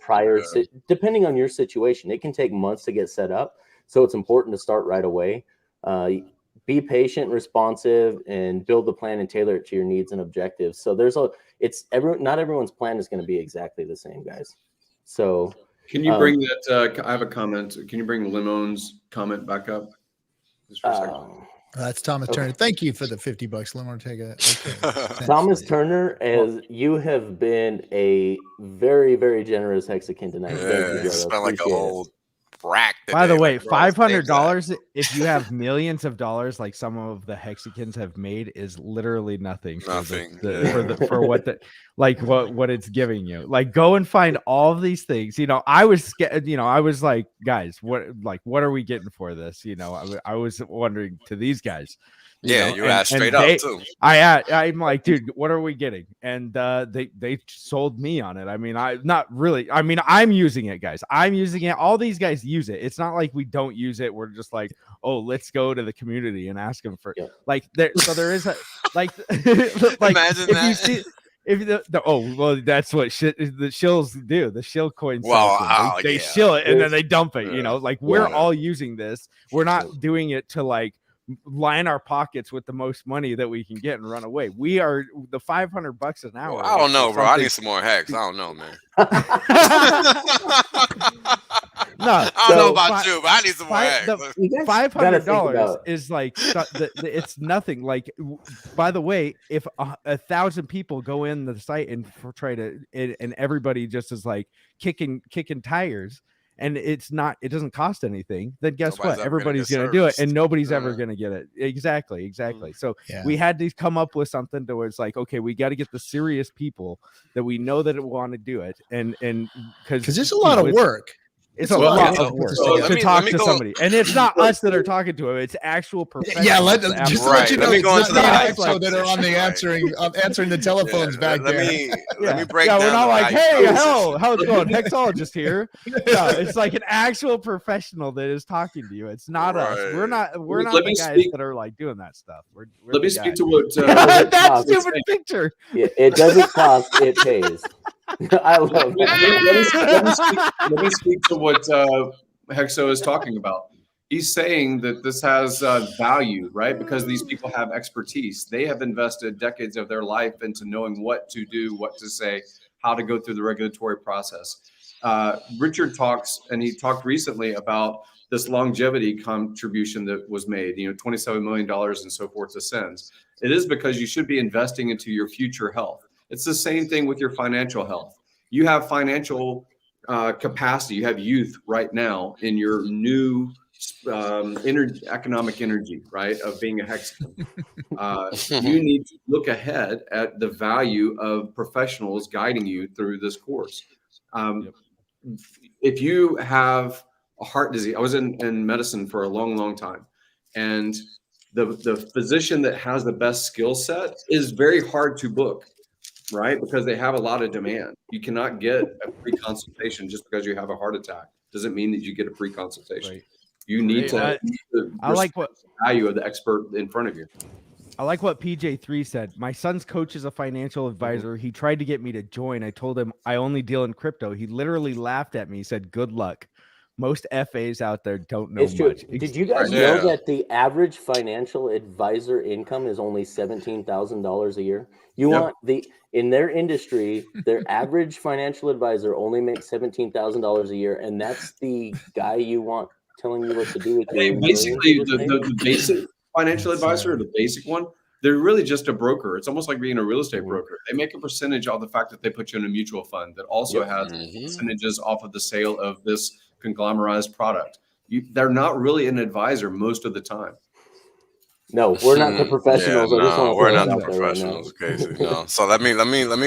depending on your situation. It can take months to get set up. So it's important to start right away. Be patient, responsive, and build the plan and tailor it to your needs and objectives. So not everyone's plan is going to be exactly the same, guys. So can you bring that? I have a comment. Can you bring Limon's comment back up? Just for a second. That's Thomas Turner. Thank you for the $50. Let me take a Thomas Turner, as you have been a very, very generous Hexakin tonight. Thank you, brother. Spent like a Appreciate whole rack. By the way, like, bro, save $500 if you have millions of dollars like some of the Hexagons have made is literally nothing for Nothing, for what the like what it's giving you. Like, go and find all of these things. You know, I was scared. You know, I was like, guys, what are we getting for this? You know, I was wondering to these guys. You know, you asked straight up too. I'm like, dude, what are we getting? And they sold me on it. I mean, I'm using it, guys. I'm using it. All these guys use it. It's not like we don't use it. We're just like, oh, let's go to the community and ask them for like there. So there is a like like imagine if that. you see. If that's what the shills do. The shill coins. Well, they shill it and then they dump it. You know, like we're all using this. We're not doing it to like line our pockets with the most money that we can get and run away. We are the $500 an hour. Well, I don't know, bro. I need some more hex. I don't know, man. No, I don't know about you, but I need some more hex. $500 is like it's nothing. Like, by the way, if 1,000 people go in the site and try to, and everybody just is like kicking tires, and it doesn't cost anything, then guess what? Everybody's going to do it, and nobody's ever going to get it. Exactly. So we had to come up with something to where it's like, okay, we got to get the serious people that we know that want to do it, and because it's a lot of work. It's a lot of work to talk to somebody, and it's not us that are talking to him; it's actual professionals. Yeah, let me go into the Hexo that are on the answering the telephones back there. Let me break down. We're not like, hey, how's it going? Hexologist here. No, it's like an actual professional that is talking to you. It's not us. We're not the guys that are like doing that stuff. Let me speak to what that stupid picture. Yeah, it doesn't cost; it pays. I love it. Let me speak to what Hexo is talking about. He's saying that this has value, right? Because these people have expertise. They have invested decades of their life into knowing what to do, what to say, how to go through the regulatory process. Richard talks, and he talked recently about this longevity contribution that was made, $27 million and so forth to SENS. It is because you should be investing into your future health. It's the same thing with your financial health. You have financial capacity. You have youth right now in your new economic energy, right, of being a Hexagon. You need to look ahead at the value of professionals guiding you through this course. If you have a heart disease, I was in medicine for a long, long time. And the physician that has the best skill set is very hard to book. Right? Because they have a lot of demand. You cannot get a free consultation just because you have a heart attack. Doesn't mean that you get a free consultation. Right. You need to I like what value of the expert in front of you. I like what PJ3 said. My son's coach is a financial advisor. He tried to get me to join. I told him I only deal in crypto. He literally laughed at me. He said, good luck. Most FAs out there don't know much. Did you guys know that the average financial advisor income is only $17,000 a year? Want in their industry, their average financial advisor only makes $17,000 a year, and that's the guy you want telling you what to do with your basically the basic financial advisor, the basic one. They're really just a broker. It's almost like being a real estate broker. They make a percentage off the fact that they put you in a mutual fund that also has percentages off of the sale of this conglomerized product. They're not really an advisor most of the time. No, we're not the professionals. We're not the professionals, Casey. No. So let me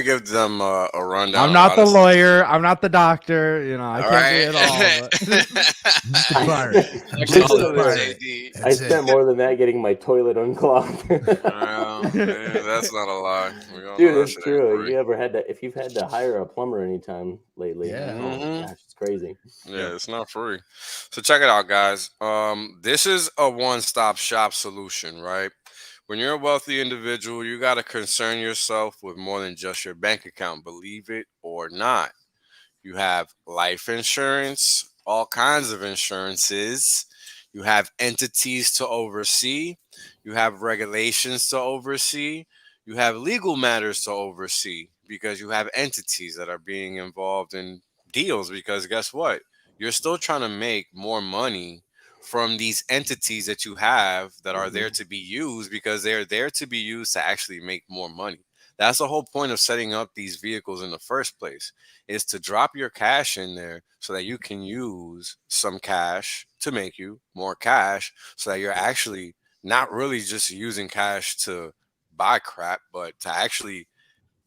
give them a rundown. I'm not the lawyer. I'm not the doctor. I can't do it all. I spent more than that getting my toilet unclogged. That's not a lie. Dude, it's true. If you've had to hire a plumber anytime lately, gosh, it's crazy. Yeah, it's not free. So check it out, guys. This is a one-stop shop solution, right? When you're a wealthy individual, you got to concern yourself with more than just your bank account, believe it or not. You have life insurance, all kinds of insurances. You have entities to oversee. You have regulations to oversee. You have legal matters to oversee because you have entities that are being involved in deals because guess what? You're still trying to make more money from these entities that you have that are there to be used, because they're there to be used to actually make more money. That's the whole point of setting up these vehicles in the first place, is to drop your cash in there so that you can use some cash to make you more cash, so that you're actually not really just using cash to buy crap, but to actually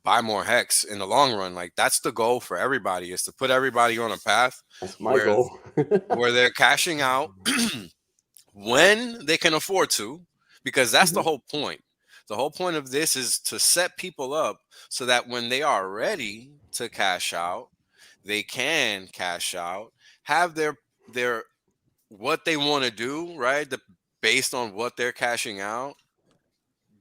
buy more hex in the long run. Like, that's the goal for everybody, is to put everybody on a path That's my goal. where they're cashing out when they can afford to, because that's the whole point. The whole point of this is to set people up so that when they are ready to cash out, they can cash out, have their what they want to do, right? Based on what they're cashing out,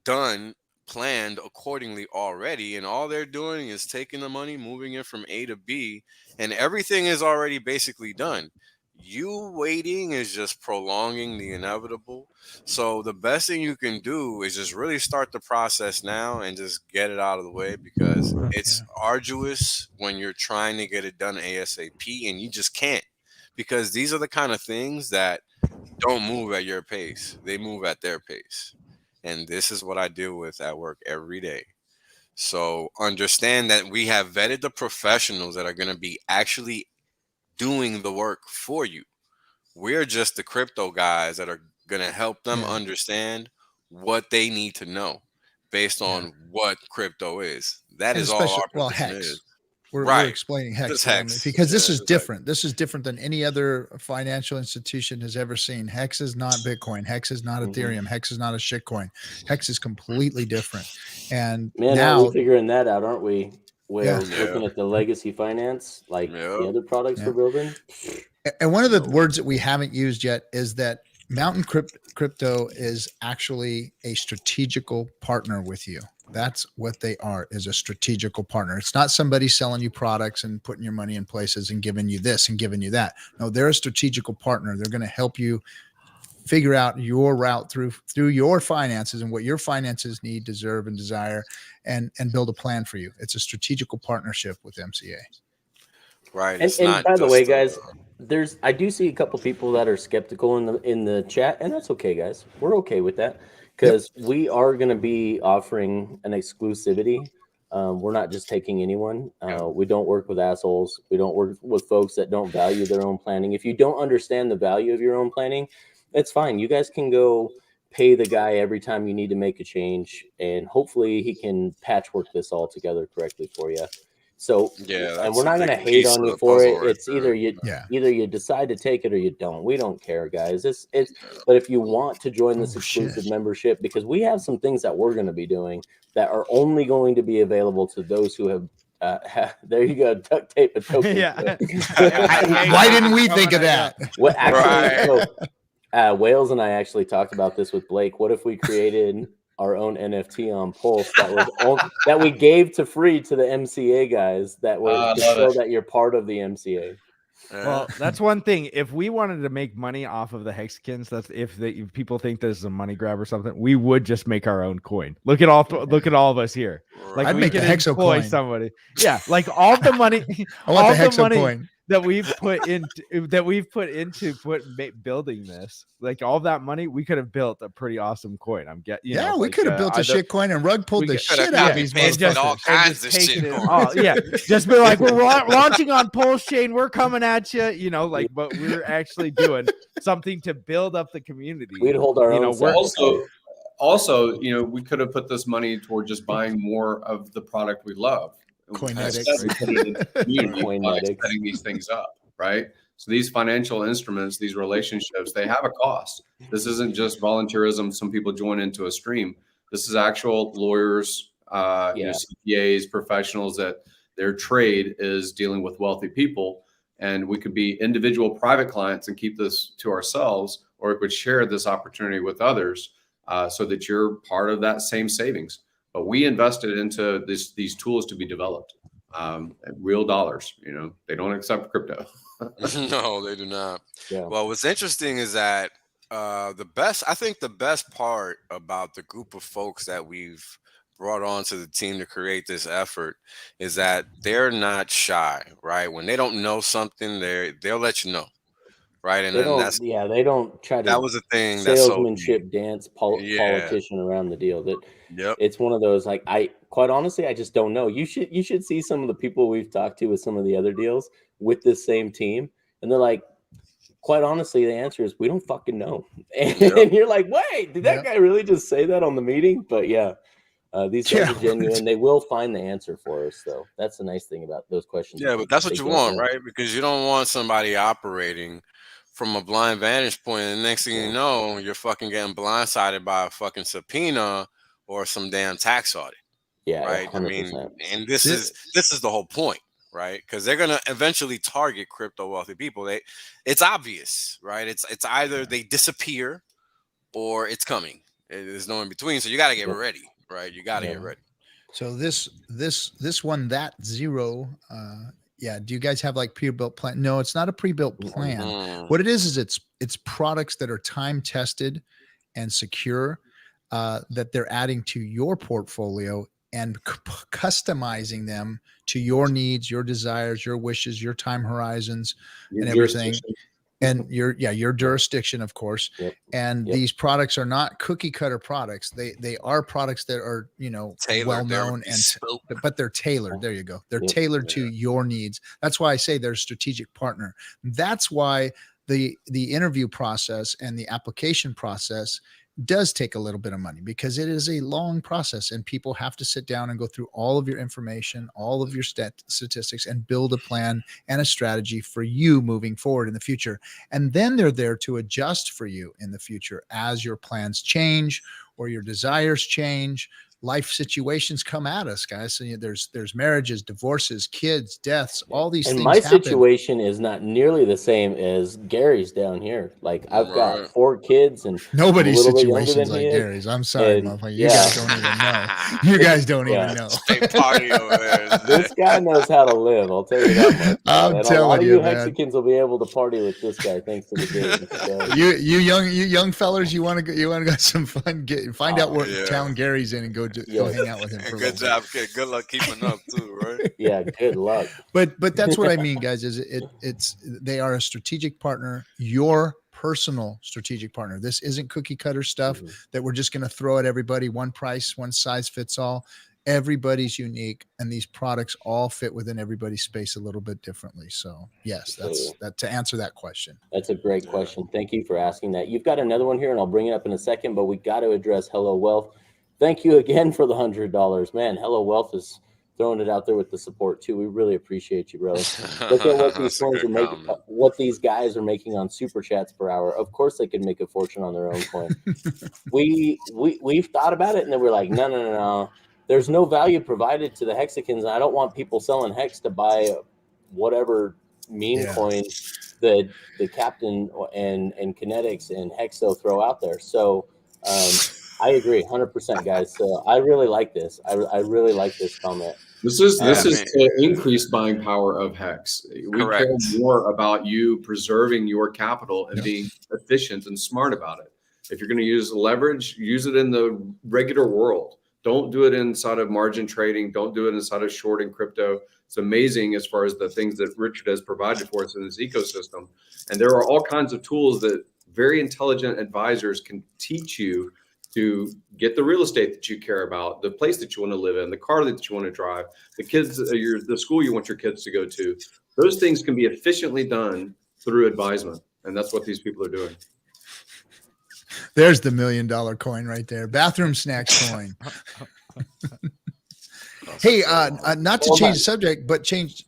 done, planned accordingly already, and all they're doing is taking the money, moving it from A to B, and everything is already basically done. You waiting is just prolonging the inevitable. So the best thing you can do is just really start the process now and just get it out of the way, because it's arduous when you're trying to get it done ASAP, and you just can't, because these are the kind of things that don't move at your pace. They move at their pace. And this is what I deal with at work every day. So understand that we have vetted the professionals that are going to be actually doing the work for you. We're just the crypto guys that are going to help them understand what they need to know based on what crypto is. That And is all our Hex. is. We're explaining Hex, because this is different. This is different than any other financial institution has ever seen. Hex is not Bitcoin. Hex is not Ethereum. Hex is not a shitcoin. Hex is completely different. And now we're figuring that out, aren't we? Looking at the legacy finance, like the other products we're building. And one of the words that we haven't used yet is that Mountain Crypto is actually a strategical partner with you. That's what they are, is a strategical partner. It's not somebody selling you products and putting your money in places and giving you this and giving you that. No, they're a strategical partner. They're going to help you figure out your route through your finances and what your finances need, deserve, and desire, and build a plan for you. It's a strategical partnership with MCA. Right. And by the way, guys, I do see a couple people that are skeptical in the chat, and that's okay, guys. We're okay with that, because we are going to be offering an exclusivity. We're not just taking anyone. We don't work with assholes. We don't work with folks that don't value their own planning. If you don't understand the value of your own planning, it's fine. You guys can go pay the guy every time you need to make a change, and hopefully he can patchwork this all together correctly for you. So, and we're not going to hate on you for it. It's either you decide to take it or you don't. We don't care, guys. But if you want to join this exclusive membership, because we have some things that we're going to be doing that are only going to be available to those who have. There you go, duct tape a token. Why didn't we think of that? What actually? So, Wales and I actually talked about this with Blake. What if we created our own NFT on Pulse that we gave to free to the MCA guys that were to show that you're part of the MCA? Well, that's one thing. If we wanted to make money off of the Hexkins, that's if people think this is a money grab or something, we would just make our own coin. Look at all of us here. Like, I'd make the Hexo coin. Somebody, like all the money. I want the Hexo coin that we've put into building this. Like, all that money, we could have built a pretty awesome coin. We could have built a shit coin, and Rug pulled the shit out of these motherfuckers. All kinds of shit. Just be like, we're launching on PulseChain. We're coming at you. But we're actually doing something to build up the community. We'd hold our own. Also, we could have put this money toward just buying more of the product we love. Coinetics. Setting these things up, right? So these financial instruments, these relationships, they have a cost. This isn't just volunteerism. Some people join into a stream. This is actual lawyers, CPAs, professionals that their trade is dealing with wealthy people. And we could be individual private clients and keep this to ourselves, or we could share this opportunity with others so that you're part of that same savings. But we invested into these tools to be developed, real dollars. They don't accept crypto. No, they do not. Yeah. Well, what's interesting is that the best part about the group of folks that we've brought onto the team to create this effort is that they're not shy, right? When they don't know something, they'll let you know. right? And They then don't. They don't try to. that was the thing that's so Salesmanship dance politician around the deal. That Yep. it's one of those, like, I quite honestly, I just don't know. You should see some of the people we've talked to with some of the other deals with this same team, and they're like, quite honestly, the answer is we don't fucking know. And you're like, wait, did that guy really just say that on the meeting? But yeah, these guys are genuine. They will find the answer for us, though. That's the nice thing about those questions. Yeah, but that's what you want, right? Because you don't want somebody operating from a blind vantage point, and the next thing you know, you're fucking getting blindsided by a fucking subpoena or some damn tax audit. Yeah, right. 100%. I mean, and this is the whole point, right? Because they're gonna eventually target crypto wealthy people. It's obvious, right? It's either they disappear or it's coming. There's no in between. So you got to get ready, right? You got to get ready. So this one, that zero. Do you guys have like pre-built plan? No, it's not a pre-built plan. What it is it's products that are time tested and secure, that they're adding to your portfolio and customizing them to your needs, your desires, your wishes, your time horizons, and everything. And your jurisdiction, of course. And these products are not cookie cutter products. They are products that are, tailored, well known, but they're tailored. There you go. They're tailored to your needs. That's why I say they're a strategic partner. That's why the interview process and the application process does take a little bit of money, because it is a long process and people have to sit down and go through all of your information, all of your statistics, and build a plan and a strategy for you moving forward in the future. And then they're there to adjust for you in the future as your plans change or your desires change. Life situations come at us, guys. So there's marriages, divorces, kids, deaths, all these things. And my situation is not nearly the same as Gary's down here. Like, I've got 4 kids, and nobody's situation is like Gary's. I'm sorry, motherfucker. You guys don't even know. You guys don't even know. Party over there. This guy knows how to live. I'll tell you that much. I'm telling a lot you, of you Mexicans will be able to party with this guy thanks to the game. You young fellers, you want to go some fun. Find out what town Gary's in and go hang out with him. For good job, kid. Good luck keeping up too, right? Yeah, good luck. But that's what I mean, guys. Is they are a strategic partner, your personal strategic partner. This isn't cookie cutter stuff that we're just going to throw at everybody. One price, one size fits all. Everybody's unique, and these products all fit within everybody's space a little bit differently. So yes, that's to answer that question. That's a great question. Thank you for asking that. You've got another one here, and I'll bring it up in a second, but we got to address Hello Wealth. Thank you again for the $100, man. Hello Wealth is throwing it out there with the support too. We really appreciate you, brother. Look at what these coins are making, what these guys are making on super chats per hour. Of course, they could make a fortune on their own coin. We've thought about it, and then we're like, no. There's no value provided to the Hexicans. And I don't want people selling Hex to buy whatever meme coin that the Captain and KNTX and Hexo throw out there. So I agree 100%, guys. So I really like this. I really like this comment. This is to increase buying power of Hex. We care more about you preserving your capital and being efficient and smart about it. If you're going to use leverage, use it in the regular world. Don't do it inside of margin trading. Don't do it inside of shorting crypto. It's amazing as far as the things that Richard has provided for us in this ecosystem. And there are all kinds of tools that very intelligent advisors can teach you to get the real estate that you care about, the place that you want to live in, the car that you want to drive, the school you want your kids to go to. Those things can be efficiently done through advisement. And that's what these people are doing. There's the $1 million coin right there. Bathroom snacks coin. Hey, not to change the subject, but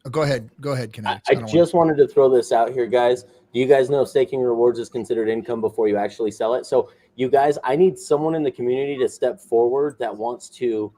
go ahead, KNTX. I just wanted to throw this out here, guys. Do you guys know staking rewards is considered income before you actually sell it? So you guys, I need someone in the community to step forward that wants to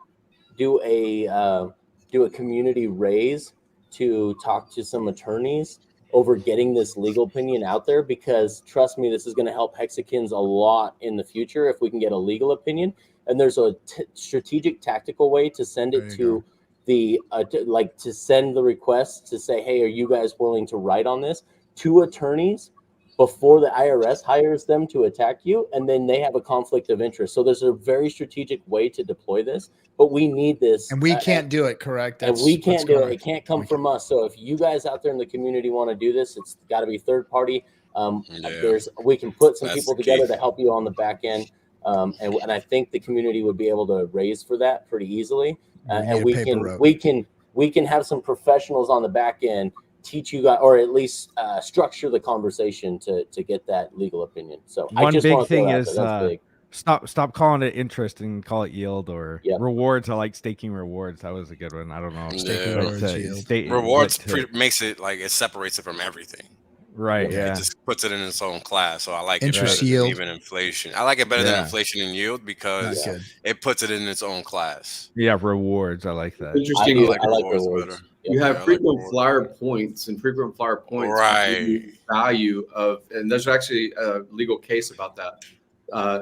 do a community raise to talk to some attorneys over getting this legal opinion out there, because trust me, this is going to help Hexicans a lot in the future if we can get a legal opinion. And there's a strategic tactical way to send it to to send the request to say, hey, are you guys willing to write on this to attorneys before the IRS hires them to attack you, and then they have a conflict of interest. So there's a very strategic way to deploy this, but we need this. And we can't do it, correct? And we can't do it. It can't come from us. So if you guys out there in the community want to do this, it's got to be third party. We can put some That's people the key. together to help you on the back end. And I think the community would be able to raise for that pretty easily. And we can have some professionals on the back end teach you guys, or at least structure the conversation to get that legal opinion. So one big thing is big. Stop calling it interest and call it yield or Yep. rewards. I like staking rewards. That was a good one. I don't know. Staking rewards, yield. Rewards makes it like it separates it from everything. Right. Yeah. It just puts it in its own class. So I like interest it better yield. than even inflation. I like it better than inflation and yield because it puts it in its own class. Yeah, rewards. I like that. Interesting. I like rewards better. You have frequent flyer points, and frequent flyer points right. value of, and there's actually a legal case about that.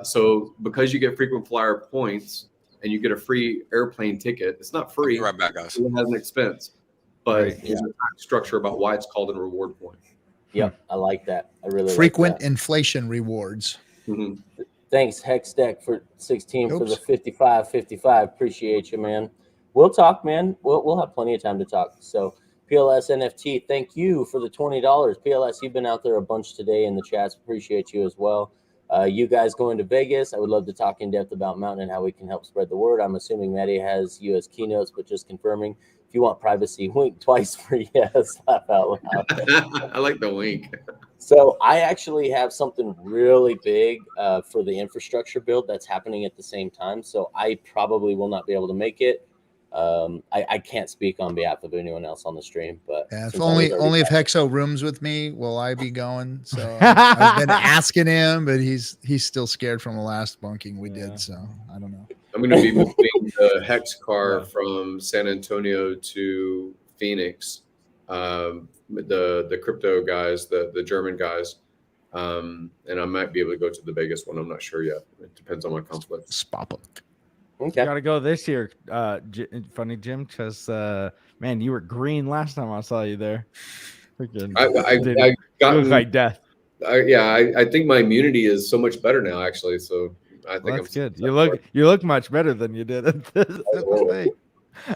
So because you get frequent flyer points and you get a free airplane ticket, it's not free. Right back, guys. It has an expense, but there's a tax structure about why it's called a reward point. Yep, I like that. I really frequent like that. inflation rewards. Mm-hmm. Thanks, Hexdeck, for 16 for the 55. Appreciate you, man. We'll talk, man. We'll have plenty of time to talk. So PLS NFT, thank you for the $20. PLS, you've been out there a bunch today in the chats. Appreciate you as well. You guys going to Vegas? I would love to talk in depth about Mountain and how we can help spread the word. I'm assuming Maddie has you as keynotes, but just confirming. If you want privacy, wink twice for yes. Laugh out loud. I like the wink. So I actually have something really big for the infrastructure build that's happening at the same time. So I probably will not be able to make it. I can't speak on behalf of anyone else on the stream, but if only if Hexo rooms with me, will I be going? So I've been asking him, but he's still scared from the last bunking we did. So I don't know. I'm going to be moving the Hex car from San Antonio to Phoenix. The crypto guys, the German guys, and I might be able to go to the Vegas one. I'm not sure yet. It depends on my conflict. Spop. Okay. You gotta go this year, funny Jim, because man, you were green last time I saw you there. Freaking, I got like death. I think my immunity is so much better now, actually. So I think that's good. You look much better than you did at this thing.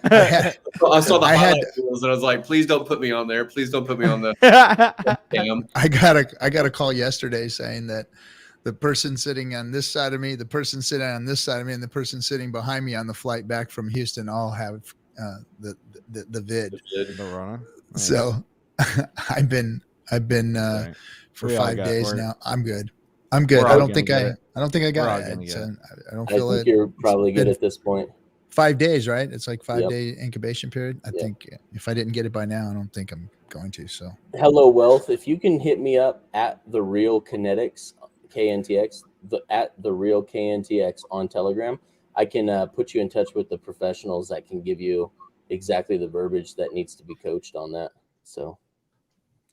I saw the highlight videos and I was like, please don't put me on there. Please don't put me on the damn. I got a call yesterday saying that the person sitting on this side of me, the person sitting on this side of me, and the person sitting behind me on the flight back from Houston all have the vid. So I've been for 5 days now. I'm good. I don't think I got it. So I don't feel it. You're probably good at this point. 5 days, right? It's like 5-day incubation period. I think if I didn't get it by now, I don't think I'm going to. So hello, Wealth. If you can hit me up at the Real KNTX, KNTX, at the Real KNTX on Telegram, I can put you in touch with the professionals that can give you exactly the verbiage that needs to be coached on that. So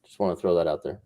just want to throw that out there.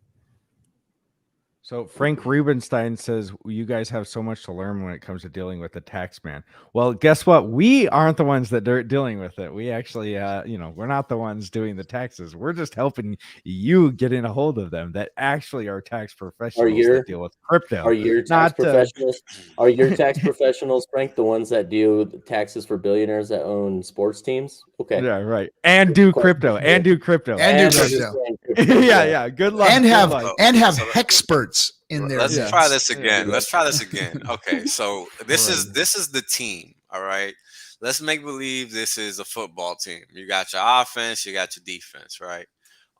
So Frank Rubenstein says, you guys have so much to learn when it comes to dealing with the tax man. Well, guess what? We aren't the ones that are dealing with it. We actually, we're not the ones doing the taxes. We're just helping you get in a hold of them that actually are tax professionals that deal with crypto. Are your tax professionals? Are your tax professionals, Frank, the ones that do taxes for billionaires that own sports teams? Okay. Yeah, right. And do crypto. And do crypto. Yeah. Good luck. And have experts in there. Let's try this again. Okay, so this is the team. All right, let's make believe this is a football team. You got your offense, you got your defense, right?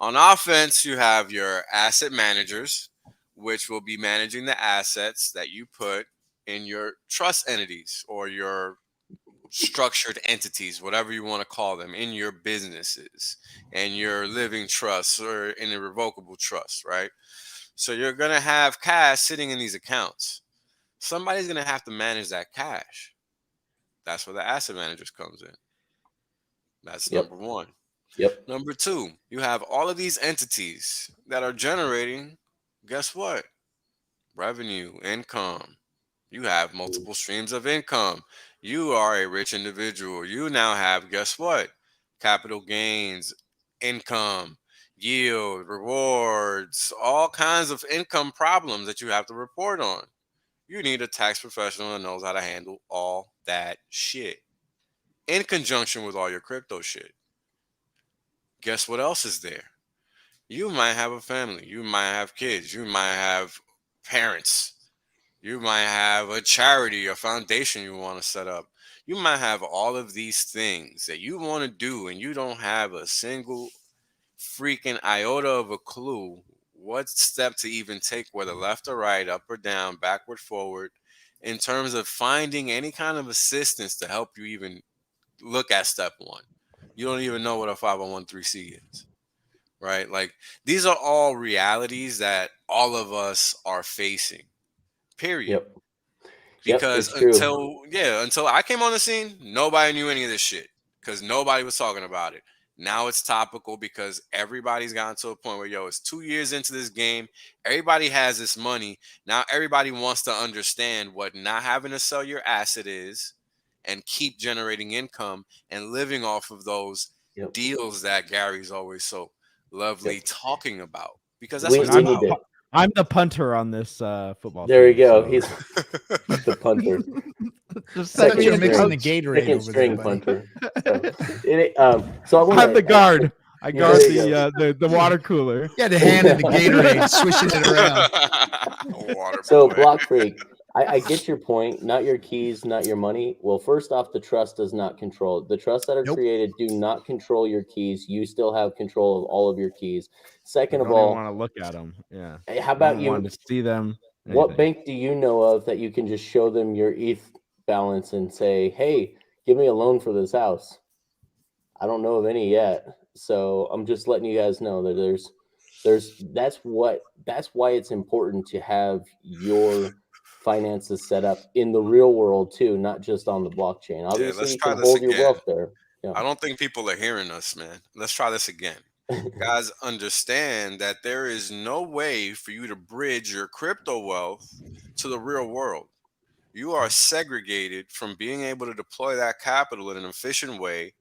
On offense, you have your asset managers, which will be managing the assets that you put in your trust entities or your structured entities, whatever you want to call them, in your businesses and your living trusts or in irrevocable trust, right? So you're going to have cash sitting in these accounts. Somebody's going to have to manage that cash. That's where the asset managers comes in. That's number one. Number two, you have all of these entities that are generating, guess what? Revenue, income. You have multiple streams of income. You are a rich individual. You now have, guess what? Capital gains, income, yield, rewards, all kinds of income problems that you have to report on. You need a tax professional that knows how to handle all that shit in conjunction with all your crypto shit. Guess what else is there? You might have a family. You might have kids. You might have parents. You might have a charity or foundation you want to set up. You might have all of these things that you want to do, and you don't have a single freaking iota of a clue what step to even take, whether left or right, up or down, backward, forward, in terms of finding any kind of assistance to help you even look at step one. You don't even know what a 501c is, right? Like, these are all realities that all of us are facing, period. Yep. Because It's true. until I came on the scene, nobody knew any of this shit because nobody was talking about it. Now it's topical because everybody's gotten to a point where, yo, it's 2 years into this game. Everybody has this money. Now everybody wants to understand what not having to sell your asset is and keep generating income and living off of those Yep. deals that Gary's always so lovely talking about. Because that's We- what we it's need about. to- I'm the punter on this football. There we team, go. so- He's the punter. Just I thought Second you were second mixing the string. Gatorade Second over there, string buddy. punter. So I want I'm the guard. I Yeah, guard there you the water cooler. You had to hand it the Gatorade, swishing it around. Water So boy. Block Freak, I get your point. Not your keys, not your money. Well, first off, the trust does not control it. The trusts that are Nope. created do not control your keys. You still have control of all of your keys. Second I of don't even all, want to look at them. Yeah. how about you? Want to see them? What anything. bank do you know of that you can just show them your ETH balance and say, "Hey, give me a loan for this house"? I don't know of any yet, so I'm just letting you guys know that that's why it's important to have your finances set up in the real world too, not just on the blockchain. Obviously, let's you try can this hold your again. wealth there. Yeah. I don't think people are hearing us, man. Let's try this again. Guys, understand that there is no way for you to bridge your crypto wealth to the real world. You are segregated from being able to deploy that capital in an efficient way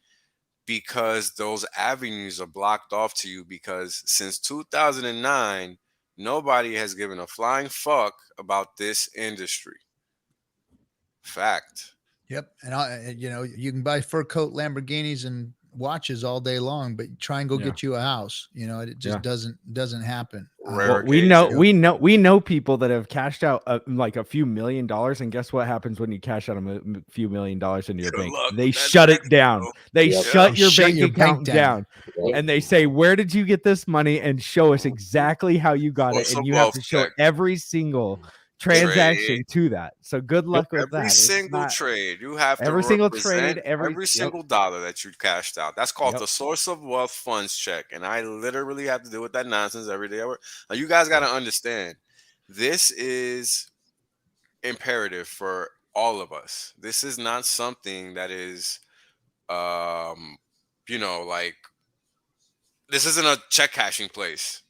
because those avenues are blocked off to you because since 2009, nobody has given a flying fuck about this industry. Fact. Yep, and you can buy fur coat Lamborghinis and watches all day long, but try and go Yeah. get you a house. It just Yeah. doesn't happen. Rare Well, occasion. we know people that have cashed out like a few $1 million, and guess what happens when you cash out a few $1 million into your Good bank? luck They with that shut it crypto. down. They Yep. shut They your shut bank your account bank down. Yep. and they say, "Where did you get this money?" and show us exactly how you got it, Source and of you have wealth to show check. every single transaction to that. So good luck with that. Every It's single not- trade, you have to every single represent trade, every yep. single dollar that you cashed out. That's called Yep. the source of wealth funds check. And I literally have to deal with that nonsense every day. Now, you guys got to understand, this is imperative for all of us. This is not something that is, like, this isn't a check cashing place.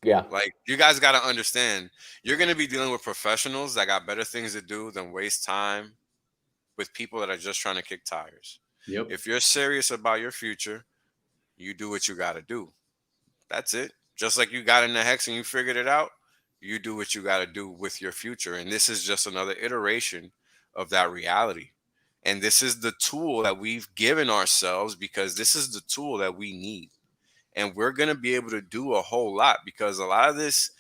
Yeah. Like, you guys got to understand, you're going to be dealing with professionals that got better things to do than waste time with people that are just trying to kick tires. Yep. If you're serious about your future, you do what you got to do. That's it. Just like you got in the hex and you figured it out, you do what you got to do with your future. And this is just another iteration of that reality. And this is the tool that we've given ourselves because this is the tool that we need. And we're going to be able to do a whole lot because a lot of this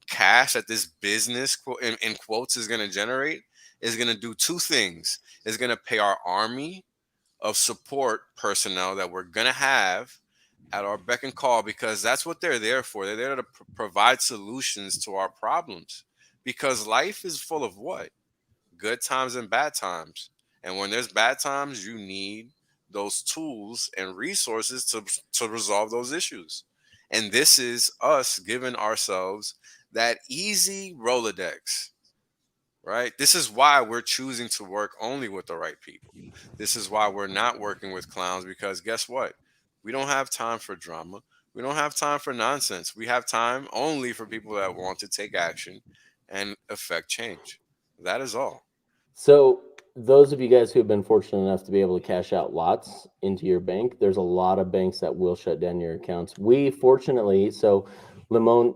cash that this business in quotes is going to generate is going to do two things. It's going to pay our army of support personnel that we're going to have at our beck and call because that's what they're there for. They're there to provide solutions to our problems because life is full of what? Good times and bad times. And when there's bad times, you need those tools and resources to resolve those issues. And this is us giving ourselves that easy Rolodex, right? This is why we're choosing to work only with the right people. This is why we're not working with clowns because guess what? We don't have time for drama. We don't have time for nonsense. We have time only for people that want to take action and affect change. That is all. So those of you guys who have been fortunate enough to be able to cash out lots into your bank, there's a lot of banks that will shut down your accounts. We fortunately, so Limon,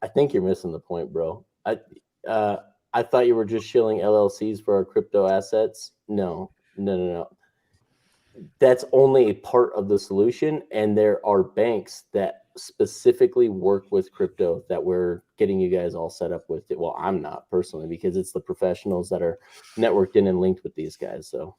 I think you're missing the point, bro. I thought you were just shilling LLCs for our crypto assets. No. that's only a part of the solution. And there are banks that specifically work with crypto that we're getting you guys all set up with it. Well, I'm not personally, because it's the professionals that are networked in and linked with these guys. So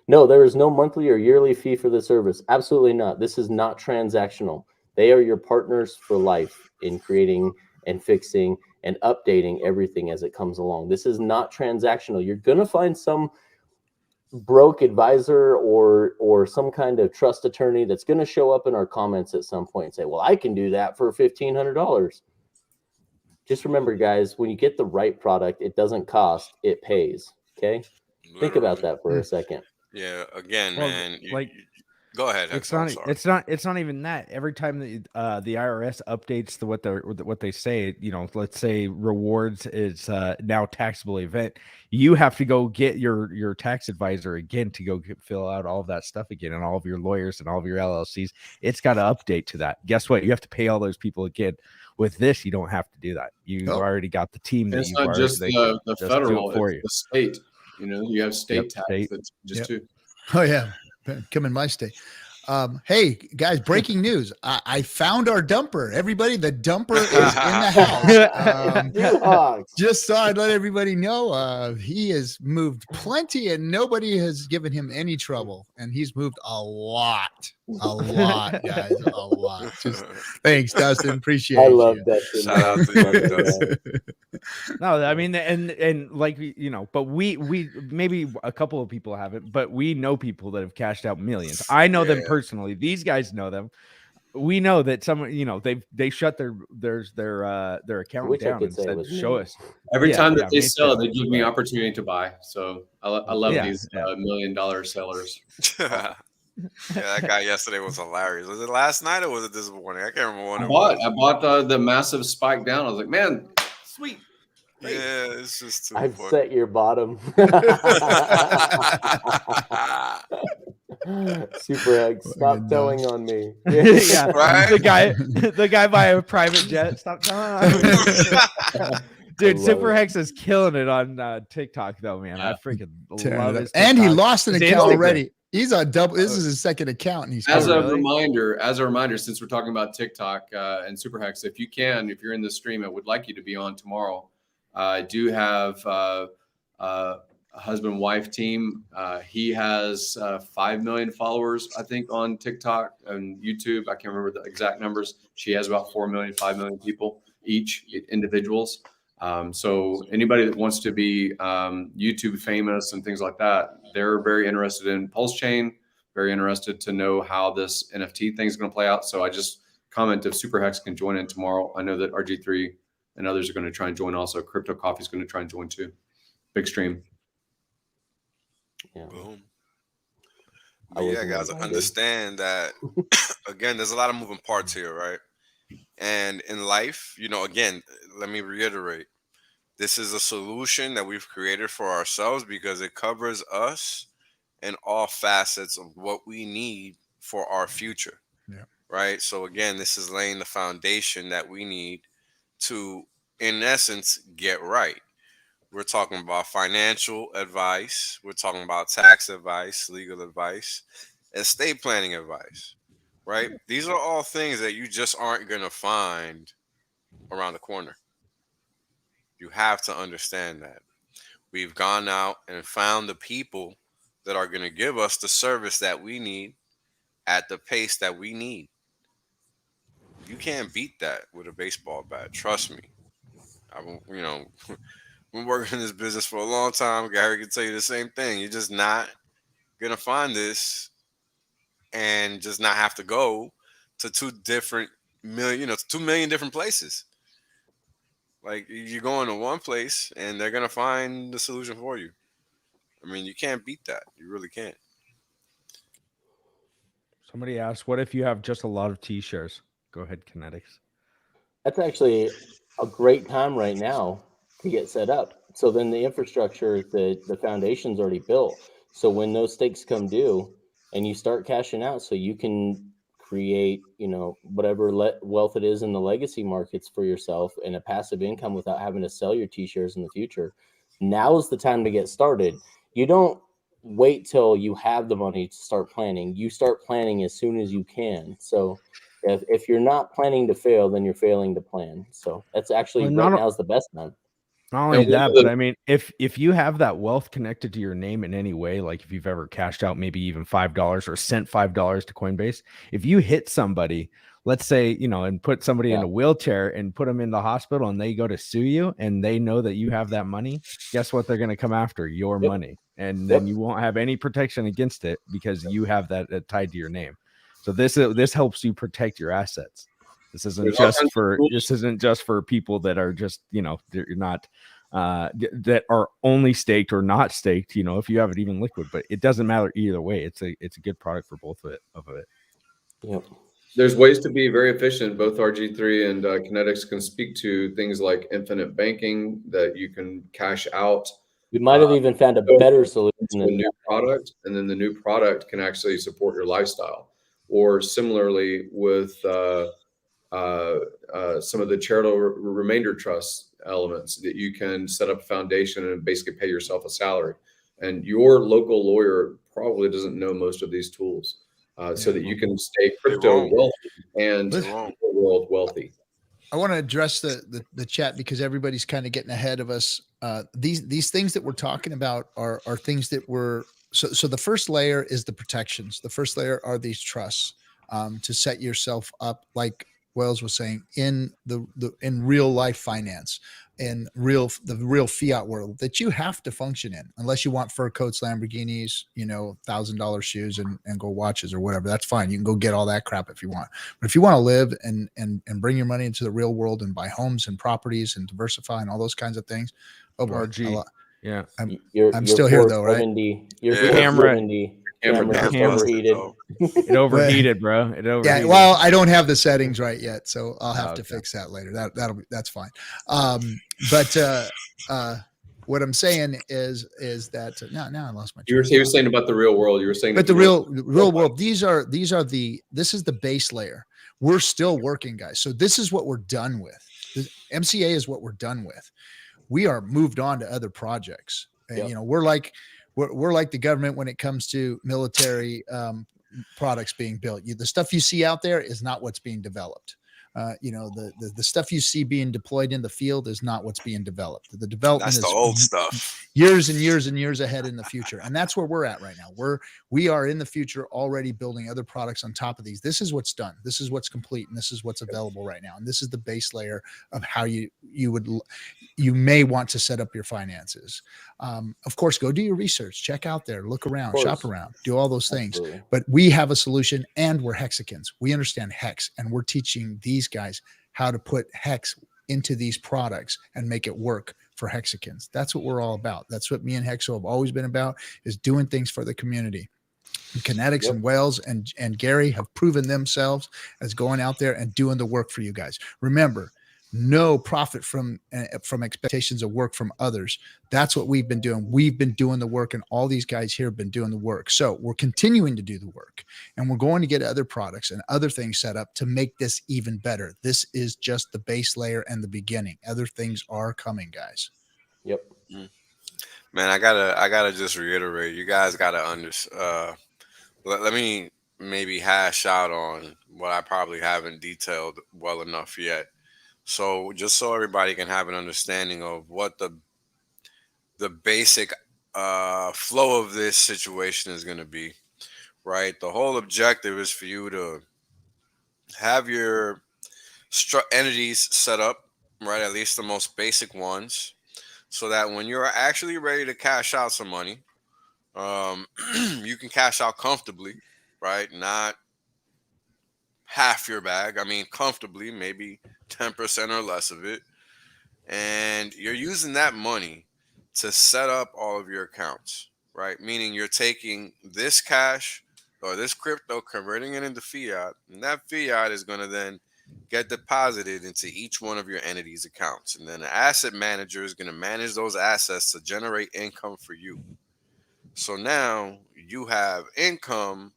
no, there is no monthly or yearly fee for the service. Absolutely not. This is not transactional. They are your partners for life in creating and fixing and updating everything as it comes along. This is not transactional. You're going to find some broke advisor or some kind of trust attorney that's going to show up in our comments at some point and say, well, I can do that for $1,500. Just remember, guys, when you get the right product, it doesn't cost, it pays. Okay. Literally. Think about that for a second. Yeah. Again, Well, man. like, go ahead. it's Hector, I'm not. sorry. It's not even that. Every time the IRS updates what they say, you know, let's say rewards is now taxable event, you have to go get your tax advisor again to go fill out all of that stuff again, and all of your lawyers and all of your LLCs. It's got to update to that. Guess what? You have to pay all those people again. With this, you don't have to do that. You've already got the team that It's you've not already, just the just do it federal, for it's you. the state. You know, you have state tax state. that's just too. Oh yeah, come in my state. Hey guys, breaking news! I found our dumper. Everybody, the dumper is in the house. Just thought I'd let everybody know he has moved plenty, and nobody has given him any trouble. And he's moved a lot, guys, a lot. Just thanks, Dustin. Appreciate I you. love Dustin. Shout out to you, Dustin. No, I mean, and like, you know, but we maybe a couple of people haven't, but we know people that have cashed out millions. I know them personally. These guys know them. We know that some, you know, they shut their account down and said, "Show us." Every time that they me sell, too. they give me opportunity to buy. So I love these $1 million sellers. Yeah, that guy yesterday was hilarious. Was it last night or was it this morning? I can't remember when I it was. bought the massive spike down. I was like, man, sweet. Great. Yeah, it's just too I've funny. set your bottom. Super X, stop telling on me. Yeah, right? The guy by a private jet. Stop telling. Dude, Super Hex is killing it on TikTok though, man. I freaking love his TikTok. And he lost an account already. Instagram. He's on double. This is his second account, and he's as a reminder, since we're talking about TikTok and Super Hex, if you're in the stream, I would like you to be on tomorrow. I do have a husband-wife team. He has 5 million followers, I think, on TikTok and YouTube. I can't remember the exact numbers. She has about 4 million, 5 million people each, individuals. So anybody that wants to be YouTube famous and things like that, they're very interested in PulseChain, very interested to know how this NFT thing is going to play out. So I just comment if Super Hex can join in tomorrow. I know that RG3 and others are going to try and join also. Crypto Coffee is going to try and join too. Big stream. Yeah. Boom. But yeah, guys, understand that, again, there's a lot of moving parts here, right? And in life, you know, again, let me reiterate, this is a solution that we've created for ourselves because it covers us in all facets of what we need for our future. Yeah. Right. So again, this is laying the foundation that we need to, in essence, get right. We're talking about financial advice. We're talking about tax advice, legal advice, estate planning advice, right? These are all things that you just aren't going to find around the corner. You have to understand that. We've gone out and found the people that are going to give us the service that we need at the pace that we need. You can't beat that with a baseball bat. Trust me. You know, been working in this business for a long time. Gary can tell you the same thing. You're just not gonna find this and just not have to go to 2 million different places. Like, you're going to one place and they're gonna find the solution for you. I mean, you can't beat that. You really can't. Somebody asked, what if you have just a lot of T-shares? Go ahead, KNTX. That's actually a great time right now to get set up. So then the infrastructure, the foundation's already built. So when those stakes come due and you start cashing out, so you can create, you know, whatever wealth it is in the legacy markets for yourself and a passive income without having to sell your T-shares in the future. Now is the time to get started. You don't wait till you have the money to start planning. You start planning as soon as you can. So if you're not planning to fail, then you're failing to plan. So that's actually right now is the best time. Not only that, but I mean, if you have that wealth connected to your name in any way, like if you've ever cashed out maybe even $5 or sent $5 to Coinbase, if you hit somebody, let's say, you know, and put somebody in a wheelchair and put them in the hospital and they go to sue you and they know that you have that money, guess what? They're going to come after your money. And then you won't have any protection against it because you have that tied to your name. So this helps you protect your assets. This isn't just for people that are just, you know, they're not that are only staked or not staked, you know, if you have it even liquid, but it doesn't matter either way. It's a good product for both of it. Yep. There's ways to be very efficient. Both RG3 and KNTX can speak to things like infinite banking that you can cash out. We might have even found a better solution than a new product, and then the new product can actually support your lifestyle. Or similarly with some of the charitable remainder trust elements that you can set up a foundation and basically pay yourself a salary. And your local lawyer probably doesn't know most of these tools. So that you can stay crypto wealthy and world wealthy. I want to address the chat because everybody's kind of getting ahead of us. These things that we're talking about are things that we're so the first layer is the protections. The first layer are these trusts to set yourself up, like Wells was saying, in in real life finance, in the real fiat world that you have to function in, unless you want fur coats, Lamborghinis, you know, $1,000 shoes and gold watches or whatever. That's fine. You can go get all that crap if you want. But if you want to live and bring your money into the real world and buy homes and properties and diversify and all those kinds of things, oh boy, yeah. I'm still here though, right? Your camera overheated. It overheated, bro. It overheated. Yeah, well, I don't have the settings right yet, so I'll have to fix that later. That's fine. But what I'm saying is that now I lost my. You were saying about the real world. You were saying, but the real world. This is the base layer. We're still working, guys. So this is what we're done with. The MCA is what we're done with. We are moved on to other projects. And, you know, we're like the government when it comes to military products being built. The stuff you see out there is not what's being developed. You know, the stuff you see being deployed in the field is not what's being developed. The development is the old stuff, years and years and years ahead in the future. And that's where we're at right now. We are in the future already building other products on top of these. This is what's done. This is what's complete. And this is what's available right now. And this is the base layer of how you may want to set up your finances. Of course, go do your research, check out there, look around, shop around, do all those things. Absolutely. But we have a solution, and we're Hexicans. We understand hex, and we're teaching these guys how to put hex into these products and make it work for Hexicans. That's what we're all about. That's what me and Hexo have always been about, is doing things for the community. And KNTX and Wells and Gary have proven themselves as going out there and doing the work for you guys. Remember, no profit from expectations of work from others. That's what we've been doing. We've been doing the work, and all these guys here have been doing the work. So we're continuing to do the work, and we're going to get other products and other things set up to make this even better. This is just the base layer and the beginning. Other things are coming, guys. Yep. Man, I gotta just reiterate. You guys gotta understand. Let me maybe hash out on what I probably haven't detailed well enough yet. So just so everybody can have an understanding of what the basic flow of this situation is going to be, right? The whole objective is for you to have your entities set up, right? At least the most basic ones, so that when you're actually ready to cash out some money, you can cash out comfortably, right? Not half your bag. I mean, comfortably, maybe 10% or less of it. And you're using that money to set up all of your accounts, right? Meaning you're taking this cash or this crypto, converting it into fiat, and that fiat is going to then get deposited into each one of your entities' accounts. And then the asset manager is going to manage those assets to generate income for you. So now you have income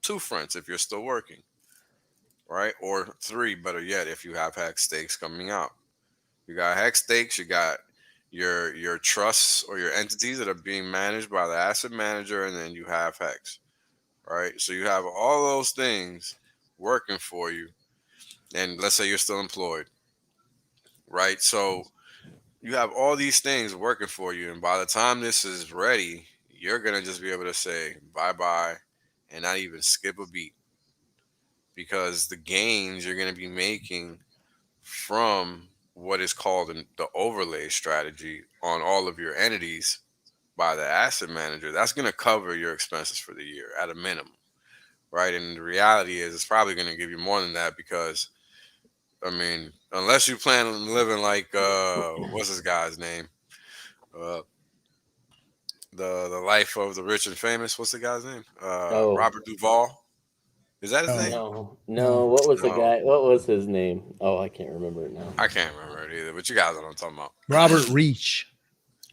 2 fronts if you're still working, right? Or 3, better yet, if you have hex stakes coming out. You got hex stakes, you got your trusts or your entities that are being managed by the asset manager, and then you have Hex, right? So you have all those things working for you, and let's say you're still employed, right? So you have all these things working for you, and by the time this is ready, you're gonna just be able to say bye bye and not even skip a beat, because the gains you're gonna be making from what is called the overlay strategy on all of your entities by the asset manager, that's going to cover your expenses for the year at a minimum, right? And the reality is it's probably going to give you more than that, because I mean, unless you plan on living like what's this guy's name, uh the life of the rich and famous, what's the guy's name, Oh, Robert Duvall, is that his Oh. name? no. What was the No. guy? What was his name? Oh, I can't remember it now. I can't remember it either, but you guys know what I'm talking about. Robert Reach.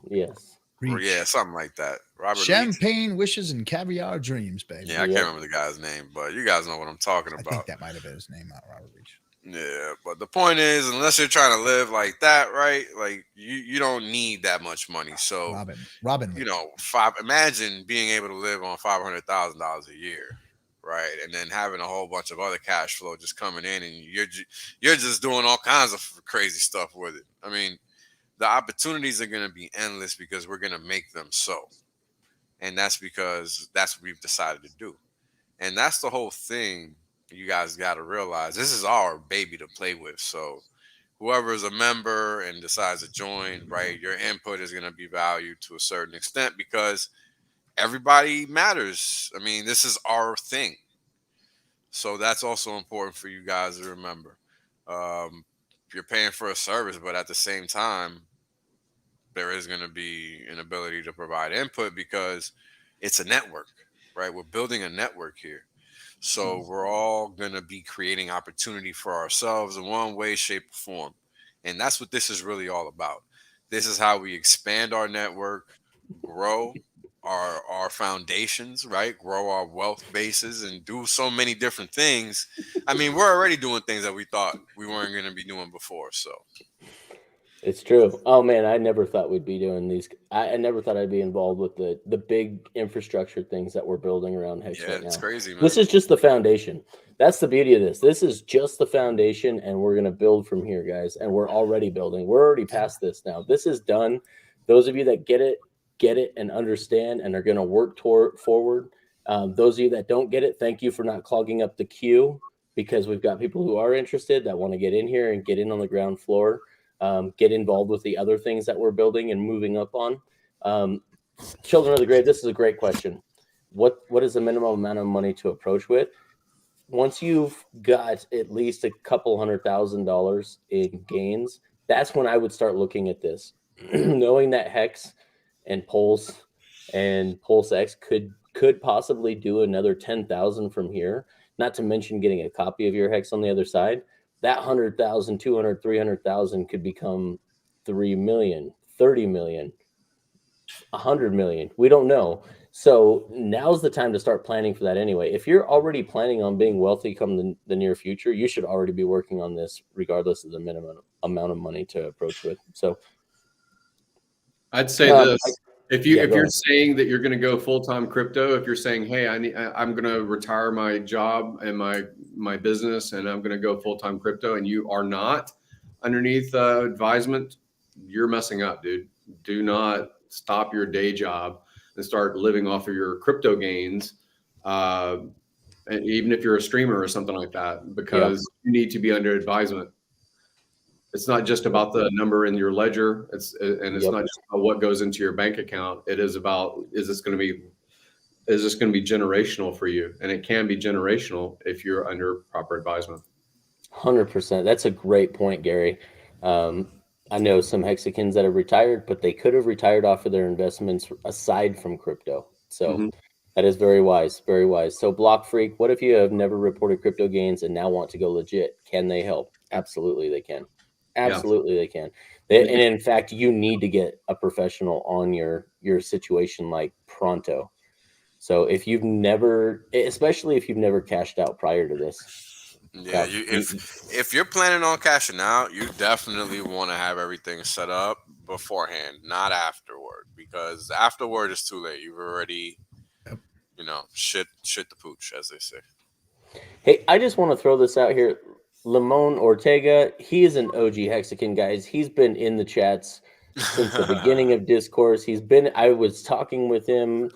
Yes. Or, Reach. yeah, something like that. Robert Leach. Champagne wishes and caviar dreams, baby. Yeah, I can't remember the guy's name, but you guys know what I'm talking I about. think that might have been his name, not Robert Reach. Yeah, but the point is, unless you're trying to live like that, right? Like you don't need that much money. So Robin, you know, imagine being able to live on $500,000 a year, right? And then having a whole bunch of other cash flow just coming in, and you're just doing all kinds of crazy stuff with it. I mean, the opportunities are going to be endless because we're going to make them so, and that's because that's what we've decided to do, and that's the whole thing. You guys got to realize this is our baby to play with. So whoever is a member and decides to join, right, your input is going to be valued to a certain extent because everybody matters. I mean, this is our thing. So that's also important for you guys to remember. You're paying for a service, but at the same time, there is going to be an ability to provide input because it's a network, right? We're building a network here. So we're all going to be creating opportunity for ourselves in one way, shape, or form. And that's what this is really all about. This is how we expand our network, grow our foundations, right? Grow our wealth bases and do so many different things. I mean, we're already doing things that we thought we weren't going to be doing before. So It's true. Oh man, I never thought we'd be doing these. I never thought I'd be involved with the big infrastructure things that we're building around Hex right now. It's crazy, man. This is just the foundation. That's the beauty of this. This is just the foundation, and we're gonna build from here, guys. And we're already building. We're already past this now. This is done. Those of you that get it, and understand, and are gonna work forward. Those of you that don't get it, thank you for not clogging up the queue, because we've got people who are interested that want to get in here and get in on the ground floor. Get involved with the other things that we're building and moving up on. Children of the Grave, this is a great question. What is the minimum amount of money to approach with? Once you've got at least a couple $100,000 in gains, that's when I would start looking at this. Knowing that Hex and Pulse and PulseX could possibly do another 10,000 from here, not to mention getting a copy of your Hex on the other side. That 100,000, 200, 300,000 could become 3 million, 30 million, 100 million. We don't know. So now's the time to start planning for that anyway. If you're already planning on being wealthy come the near future, you should already be working on this regardless of the minimum amount of money to approach with. So I'd say this. If you're saying that you're going to go full-time crypto, if you're saying, hey, I'm going to retire my job and my business and I'm going to go full-time crypto, and you are not underneath advisement, you're messing up, dude. Do not stop your day job and start living off of your crypto gains, and even if you're a streamer or something like that, because you need to be under advisement. It's not just about the number in your ledger. It's not just about what goes into your bank account. It is about, is this going to be generational for you? And it can be generational if you're under proper advisement. 100%. That's a great point, Gary. I know some Hexicans that have retired, but they could have retired off of their investments aside from crypto. So that is very wise, very wise. So Block Freak, what if you have never reported crypto gains and now want to go legit? Can they help? Absolutely, they can. Absolutely, they can. And in fact, you need to get a professional on your situation like pronto. So if you've never, especially if you've never cashed out prior to this, Yeah, if you're planning on cashing out, you definitely want to have everything set up beforehand, not afterward, because afterward is too late. You've already, shit the pooch, as they say. Hey, I just want to throw this out here. Limon Ortega, he is an OG Hexagon, guys. He's been in the chats since the beginning of Discourse. I was talking with him,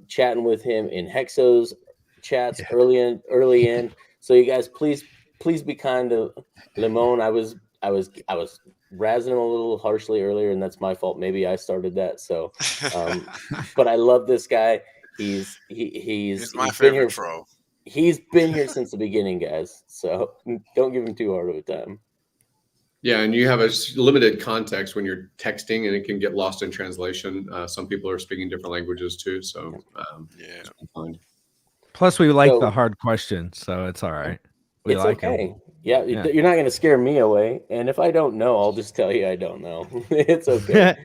chatting with him in Hexo's chats early in. So you guys, please be kind to Limon. I was razzing him a little harshly earlier, and that's my fault. Maybe I started that. So, but I love this guy. He's my favorite troll. He's been here since the beginning, guys. So don't give him too hard of a time. Yeah, and you have a limited context when you're texting, and it can get lost in translation. Some people are speaking different languages too, so yeah. Plus, we like the hard questions, so it's all right. We it's like okay. them. Yeah, you're not going to scare me away. And if I don't know, I'll just tell you I don't know. It's okay.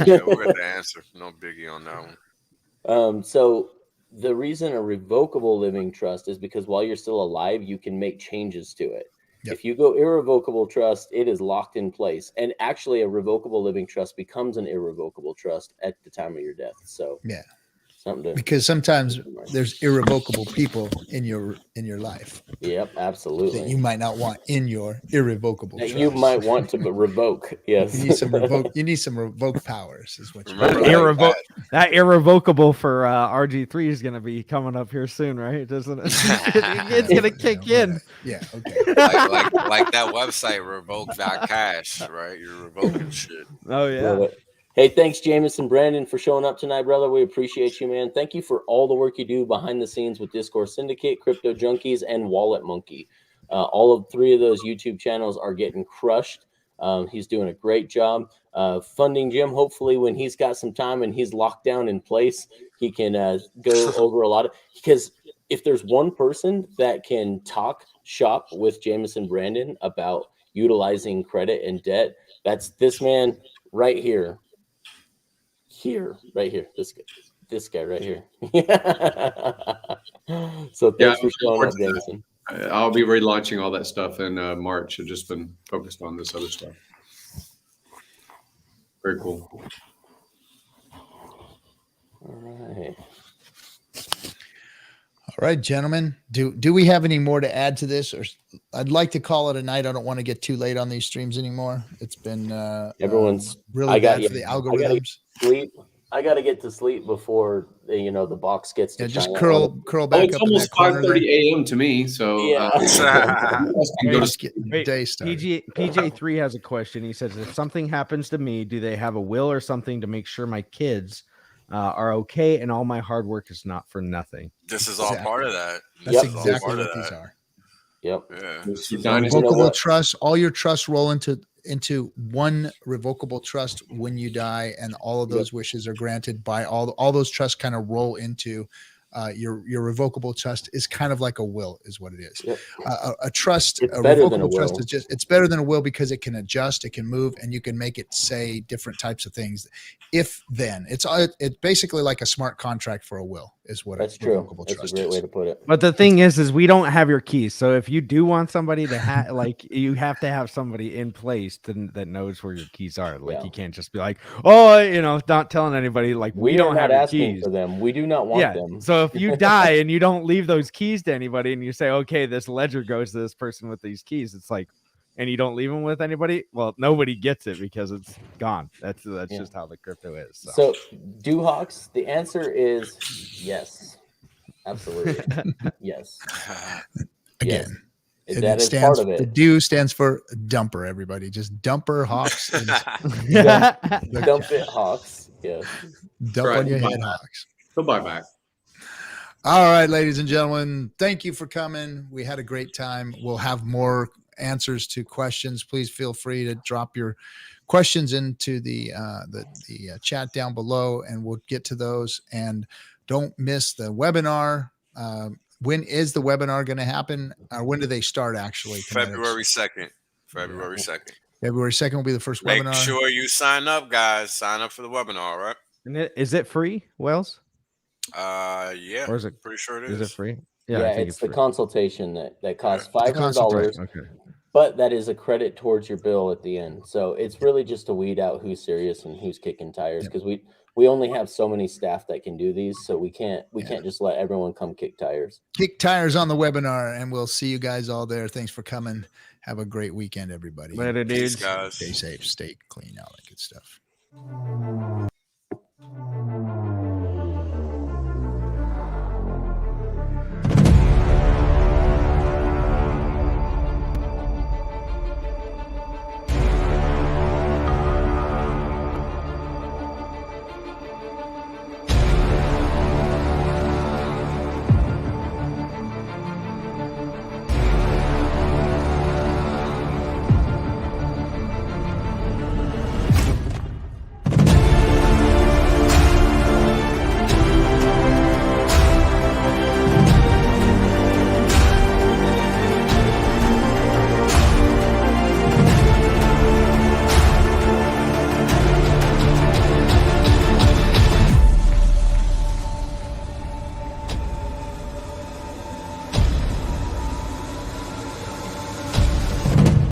Yeah, we'll get the answer. No biggie on that one. So the reason a revocable living trust is because while you're still alive, you can make changes to it. Yep. If you go irrevocable trust, it is locked in place. And actually, a revocable living trust becomes an irrevocable trust at the time of your death. So yeah, something because sometimes there's irrevocable people in your life. Yep, absolutely. That you might not want in your irrevocable trust. You might want to revoke. Yes, you need some revoke powers. Is what you remember. That irrevocable for RG3 is going to be coming up here soon, right? Doesn't it? It's going to kick in. Yeah. Okay. like that website revoke.cash, right? You're revoking shit. Oh yeah. Hey, thanks, Jameson Brandon, for showing up tonight, brother. We appreciate you, man. Thank you for all the work you do behind the scenes with Discourse Syndicate, Crypto Junkies, and Wallet Monkey. All of 3 of those YouTube channels are getting crushed. He's doing a great job funding Jim. Hopefully, when he's got some time and he's locked down in place, he can go over a lot of, because if there's one person that can talk shop with Jameson Brandon about utilizing credit and debt, that's this man right here. Right here, this guy right here. So thanks for showing up, Jameson. I'll be relaunching all that stuff in March. I've just been focused on this other stuff. Very cool. All right, gentlemen. Do we have any more to add to this? Or I'd like to call it a night. I don't want to get too late on these streams anymore. It's been everyone's really bad for the algorithms. I got to get to sleep before the box gets to just curl back it's up. Almost 5:30 a.m. to me. So yeah. Day start. PJ3 has a question. He says, if something happens to me, do they have a will or something to make sure my kids are okay and all my hard work is not for nothing? This is all part of that. That's exactly what these are. Yep. Yeah. Revocable trust. All your trusts roll into one revocable trust when you die, and all of those wishes are granted by all those trusts. Kind of roll into your revocable trust is kind of like a will, is what it is. Yep. A trust, it's a better revocable than a trust will. is it's better than a will because it can adjust, it can move, and you can make it say different types of things. If then it's basically like a smart contract for a will is what that's true. That's a great way to put it. But the thing is we don't have your keys. So if you do want somebody to you have to have somebody in place that knows where your keys are. Like you can't just be like, not telling anybody. Like we don't have your keys for them. We do not want them. So if you die and you don't leave those keys to anybody, and you say, okay, this ledger goes to this person with these keys, it's like, and you don't leave them with anybody, well, nobody gets it because it's gone. That's just how the crypto is. So Duhawks, the answer is yes. Absolutely. Yes. Again. Yes. That is part of it. The do stands for dumper, everybody. Just dumper Hawks. Dump it, Hawks. Yes. Dump on your head, Hawks. Go buy back. All right, ladies and gentlemen, thank you for coming. We had a great time. We'll have more answers to questions. Please feel free to drop your questions into the chat down below, and we'll get to those. And don't miss the webinar. When is the webinar going to happen? When do they start actually? February 2nd. February 2nd. February 2nd will be the first webinar. Make sure you sign up, guys. Sign up for the webinar, right? And is it free, Wells? Yeah. Or is it pretty sure it is? Is it free? Yeah, I think it's the free. consultation that costs The $500, Okay. but that is a credit towards your bill at the end. So it's really just to weed out who's serious and who's kicking tires, because we only have so many staff that can do these, so we can't just let everyone come kick tires. Kick tires on the webinar, and we'll see you guys all there. Thanks for coming. Have a great weekend, everybody. Later, Peace, dudes. guys. Stay safe, stay clean, all that good stuff.